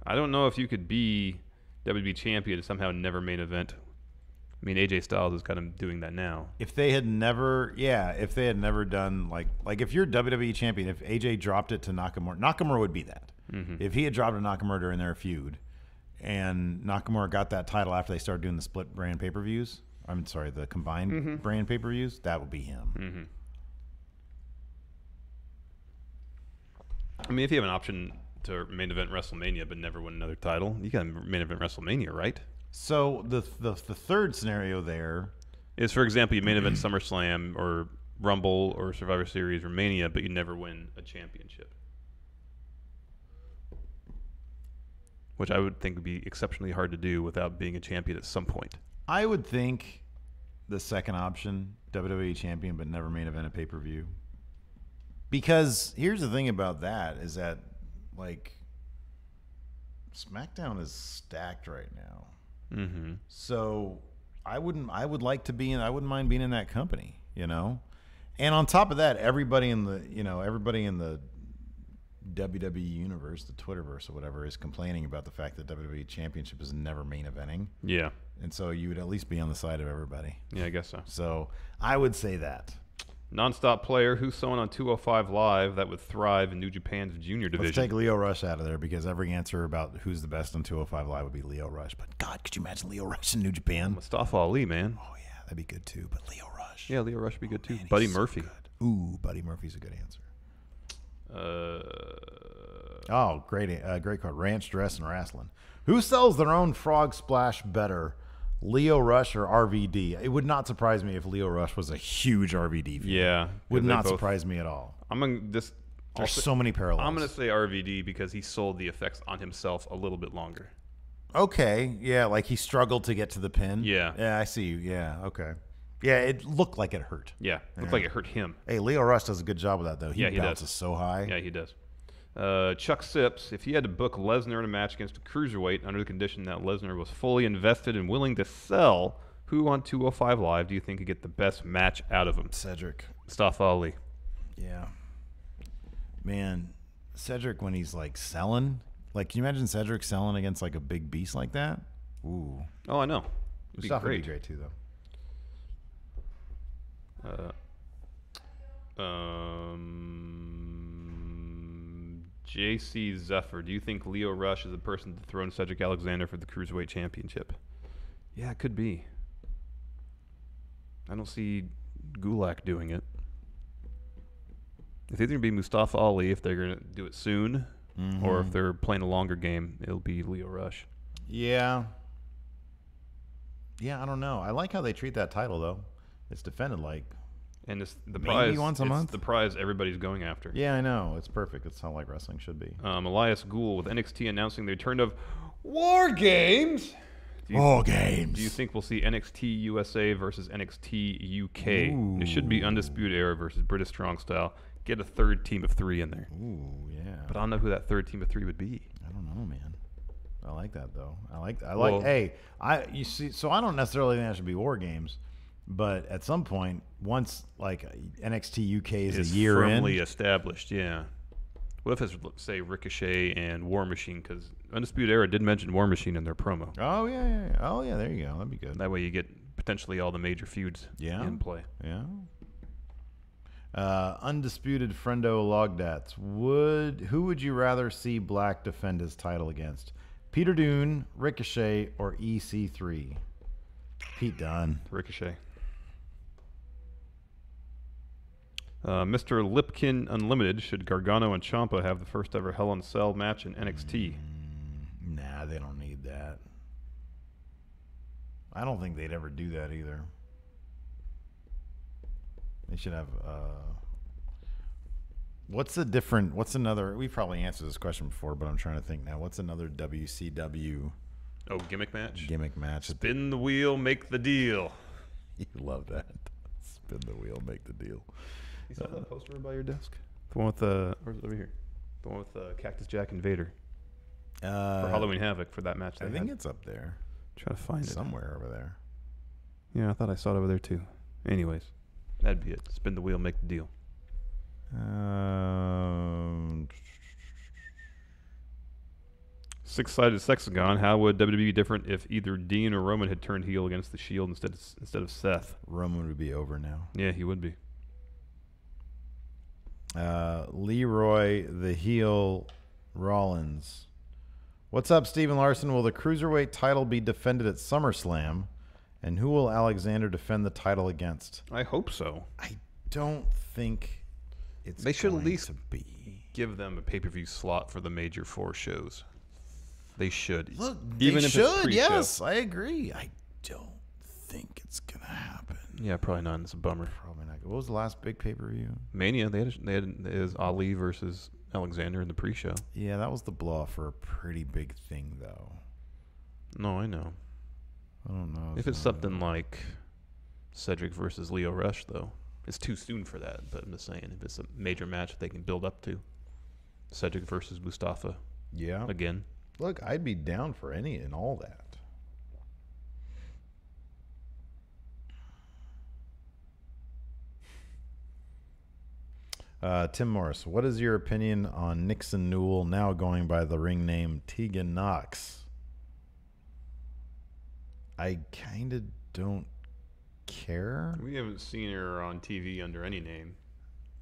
Speaker 6: I don't know if you could be WWE champion and somehow never main event. I mean, AJ Styles is kind of doing that now.
Speaker 5: If they had never, if they had never done like if you're WWE champion, if AJ dropped it to Nakamura, Nakamura would be that. If he had dropped it to Nakamura during their feud, and Nakamura got that title after they started doing the split brand pay-per-views, I'm sorry, the combined brand pay-per-views, that would be him.
Speaker 6: I mean, if you have an option to main event WrestleMania but never win another title, you can main event WrestleMania, right?
Speaker 5: So the third scenario there
Speaker 6: is, for example, you main event SummerSlam or Rumble or Survivor Series or Mania, but you never win a championship, which I would think would be exceptionally hard to do without being a champion at some point.
Speaker 5: I would think the second option, WWE champion but never main event a pay-per-view. Because here's the thing about that is that, like, SmackDown is stacked right now. So I wouldn't mind being in that company, you know? And on top of that, everybody in the WWE universe, the Twitterverse or whatever, is complaining about the fact that WWE Championship is never main eventing.
Speaker 6: Yeah.
Speaker 5: And so you would at least be on the side of everybody.
Speaker 6: Yeah, I guess so.
Speaker 5: So I would say that.
Speaker 6: Nonstop player, who's someone on 205 Live that would thrive in New Japan's junior division?
Speaker 5: Let's take Lio Rush out of there, because every answer about who's the best on 205 Live would be Lio Rush. But God, could you imagine Lio Rush in New Japan?
Speaker 6: Mustafa Ali, man.
Speaker 5: Oh yeah, that'd be good too. But Lio Rush.
Speaker 6: Yeah, Lio Rush would be good too.
Speaker 5: Man,
Speaker 6: Buddy
Speaker 5: so
Speaker 6: Murphy.
Speaker 5: Good. Ooh, Buddy Murphy's a good answer. Oh, great card. Ranch Dress and Wrestling. Who sells their own frog splash better? Lio Rush or RVD? It would not surprise me if Lio Rush was a huge RVD fan.
Speaker 6: Yeah.
Speaker 5: Would not surprise me at all. There's so many parallels.
Speaker 6: I'm going to say RVD because he sold the effects on himself a little bit longer.
Speaker 5: Okay. Yeah, like he struggled to get to the pin.
Speaker 6: Yeah.
Speaker 5: Yeah, I see you. Yeah, okay. Yeah, it looked like it hurt.
Speaker 6: Yeah, looked like it hurt him.
Speaker 5: Hey, Lio Rush does a good job with that, though. He bounces so high.
Speaker 6: Yeah, he does. Chuck Sips, if he had to book Lesnar in a match against a cruiserweight under the condition that Lesnar was fully invested and willing to sell, who on 205 Live do you think could get the best match out of him?
Speaker 5: Cedric.
Speaker 6: Mustafa Ali.
Speaker 5: Yeah. Man, Cedric, when he's like selling, like, can you imagine Cedric selling against like a big beast like that? Ooh.
Speaker 6: Oh, I know.
Speaker 5: Mustafa would be great too, though.
Speaker 6: JC Zephyr, do you think Lio Rush is the person to throw in Cedric Alexander for the Cruiserweight Championship? Yeah, it could be. I don't see Gulak doing it. It's either going to be Mustafa Ali if they're going to do it soon, or if they're playing a longer game, it'll be Lio Rush.
Speaker 5: Yeah. Yeah, I don't know. I like how they treat that title, though. It's defended like...
Speaker 6: And it's the
Speaker 5: maybe
Speaker 6: prize
Speaker 5: once a month.
Speaker 6: The prize everybody's going after.
Speaker 5: Yeah, I know. It's perfect. It's how like wrestling should be.
Speaker 6: Elias Gould with NXT announcing the return of War Games.
Speaker 5: War Games.
Speaker 6: Do you think we'll see NXT USA versus NXT UK? Ooh. It should be Undisputed Era versus British Strong Style. Get a third team of 3 in there.
Speaker 5: Ooh, yeah.
Speaker 6: But I don't know who that third team of 3 would be.
Speaker 5: I don't know, man. I like that though. You see, so I don't necessarily think that should be War Games. But at some point, once like NXT UK is a year
Speaker 6: firmly established, yeah. What if it's, say, Ricochet and War Machine? Because Undisputed Era did mention War Machine in their promo.
Speaker 5: Oh yeah. Oh yeah, there you go. That'd be good.
Speaker 6: That way you get potentially all the major feuds in play.
Speaker 5: Yeah. Undisputed Friendo Logdats. Who would you rather see Black defend his title against? Peter Dunne, Ricochet, or EC3? Pete Dunne.
Speaker 6: Ricochet. Mr. Lipkin Unlimited, should Gargano and Ciampa have the first ever Hell in a Cell match in NXT?
Speaker 5: Nah, they don't need that. I don't think they'd ever do that either. They should have... what's another... We've probably answered this question before, but I'm trying to think now. What's another WCW...
Speaker 6: Oh, gimmick match?
Speaker 5: Gimmick match.
Speaker 6: Spin the wheel, make the deal.
Speaker 5: You love that. Spin the wheel, make the deal.
Speaker 6: You saw that poster by your desk? The one with where's it over here? The one with Cactus Jack and Vader. For Halloween Havoc for that match.
Speaker 5: I think it's up there.
Speaker 6: Try to find it
Speaker 5: somewhere over there.
Speaker 6: Yeah, I thought I saw it over there too. Anyways, that'd be it. Spin the wheel, make the deal. Six-sided sexagon. How would WWE be different if either Dean or Roman had turned heel against the Shield instead of Seth?
Speaker 5: Roman would be over now.
Speaker 6: Yeah, he would be.
Speaker 5: Leroy the heel Rollins. What's up, Stephen Larson? Will the Cruiserweight title be defended at SummerSlam? And who will Alexander defend the title against?
Speaker 6: I hope so.
Speaker 5: I don't think it's
Speaker 6: They should
Speaker 5: going
Speaker 6: at least
Speaker 5: to be.
Speaker 6: Give them a pay-per-view slot for the major 4 shows. They should.
Speaker 5: Look,
Speaker 6: even
Speaker 5: they
Speaker 6: if
Speaker 5: should.
Speaker 6: It's pre-show.
Speaker 5: Yes, I agree. I don't think it's gonna happen.
Speaker 6: Yeah, probably not. It's a bummer.
Speaker 5: Probably not. What was the last big pay-per-view?
Speaker 6: Mania. They had it was Ali versus Alexander in the pre-show.
Speaker 5: Yeah, that was the blow for a pretty big thing, though.
Speaker 6: No, I know.
Speaker 5: I don't know.
Speaker 6: If it's something like Cedric versus Leo Rush, though, it's too soon for that. But I'm just saying, if it's a major match that they can build up to, Cedric versus Mustafa.
Speaker 5: Yeah.
Speaker 6: Again.
Speaker 5: Look, I'd be down for any and all that. Tim Morris, what is your opinion on Nixon Newell now going by the ring name Tegan Knox? I kind of don't care.
Speaker 6: We haven't seen her on TV under any name.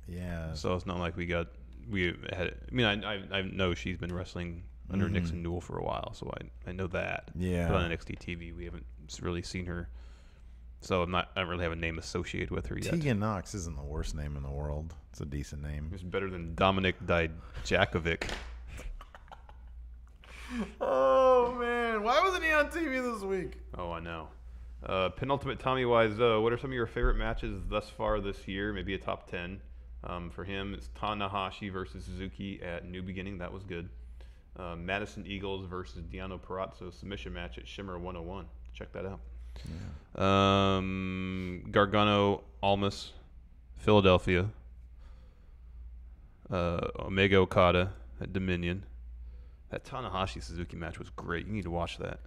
Speaker 5: Yeah.
Speaker 6: So it's not like we had. I mean, I know she's been wrestling under Nixon Newell for a while, so I know that.
Speaker 5: Yeah.
Speaker 6: But on NXT TV, we haven't really seen her. So I don't really have a name associated with her yet.
Speaker 5: Tegan Knox isn't the worst name in the world. It's a decent name.
Speaker 6: It's better than Dominic Dijakovic.
Speaker 5: Oh, man. Why wasn't he on TV this week?
Speaker 6: Oh, I know. Penultimate Tommy Wiseau, what are some of your favorite matches thus far this year? Maybe a top 10. For him, it's Tanahashi versus Suzuki at New Beginning. That was good. Madison Eagles versus Deano Purrazzo submission match at Shimmer 101. Check that out. Yeah. Gargano Almas, Philadelphia. Omega Okada at Dominion. That Tanahashi Suzuki match was great. You need to watch that.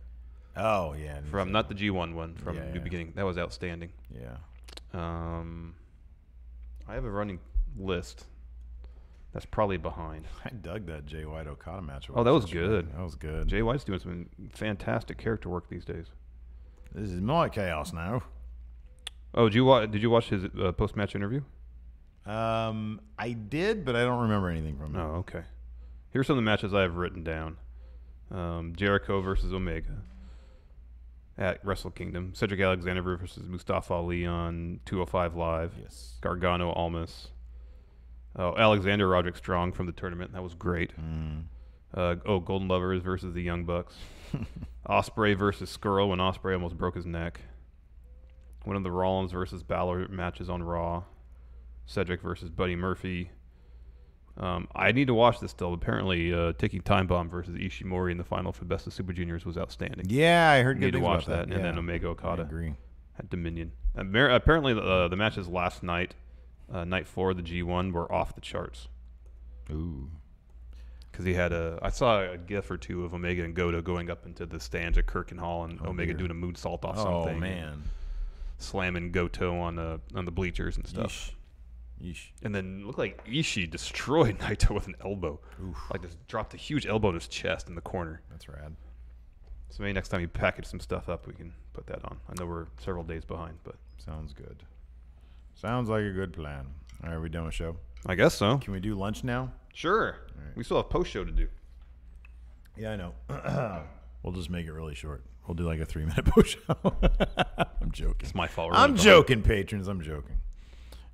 Speaker 5: Oh, yeah.
Speaker 6: From not the G1 one, from New Beginning. That was outstanding.
Speaker 5: Yeah.
Speaker 6: I have a running list that's probably behind.
Speaker 5: I dug that Jay White Okada match.
Speaker 6: Oh, that was good.
Speaker 5: That was good.
Speaker 6: Jay White's doing some fantastic character work these days.
Speaker 5: This is my chaos now.
Speaker 6: Oh, did you watch his post-match interview?
Speaker 5: I did, but I don't remember anything from it.
Speaker 6: Oh, okay. Here's some of the matches I have written down. Jericho versus Omega at Wrestle Kingdom. Cedric Alexander versus Mustafa Ali on 205 Live.
Speaker 5: Yes.
Speaker 6: Gargano Almas. Oh, Alexander Roderick Strong from the tournament. That was great. Golden Lovers versus the Young Bucks. Ospreay versus Skrull when Ospreay almost broke his neck. One of the Rollins versus Balor matches on Raw. Cedric versus Buddy Murphy. I need to watch this still. Apparently, Taking Time Bomb versus Ishimori in the final for Best of Super Juniors was outstanding.
Speaker 5: Yeah, I heard good things
Speaker 6: about
Speaker 5: that.
Speaker 6: And then Omega Okada.
Speaker 5: I agree.
Speaker 6: At Dominion. Apparently, the matches last night, night 4 of the G1, were off the charts.
Speaker 5: Ooh.
Speaker 6: Because he had I saw a gif or two of Omega and Goto going up into the stands at Kirk and Hall, and Omega doing a moonsault off something.
Speaker 5: Oh, man.
Speaker 6: Slamming Goto on the bleachers and stuff.
Speaker 5: Yeesh.
Speaker 6: And then it looked like Ishii destroyed Naito with an elbow.
Speaker 5: Oof.
Speaker 6: Like just dropped a huge elbow in his chest in the corner.
Speaker 5: That's rad.
Speaker 6: So maybe next time you package some stuff up, we can put that on. I know we're several days behind, but
Speaker 5: sounds good. Sounds like a good plan. All right, are we done with show?
Speaker 6: I guess so.
Speaker 5: Can we do lunch now?
Speaker 6: Sure.
Speaker 5: Right.
Speaker 6: We still have post show to do.
Speaker 5: Yeah, I know. We'll just make it really short. We'll do like a 3-minute post show. I'm joking.
Speaker 6: It's my fault.
Speaker 5: I'm joking, patrons. I'm joking.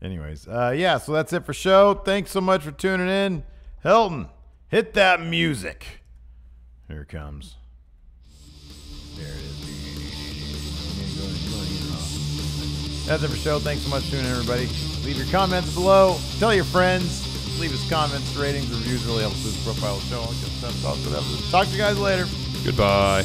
Speaker 5: Anyways, yeah, so that's it for show. Thanks so much for tuning in. Hilton, hit that music. Here it comes. There it is. That's it for show. Thanks so much for tuning in, everybody. Leave your comments below. Tell your friends. Leave us comments, ratings, reviews. Really helps boost the profile of the show. Talk to you guys later.
Speaker 6: Goodbye.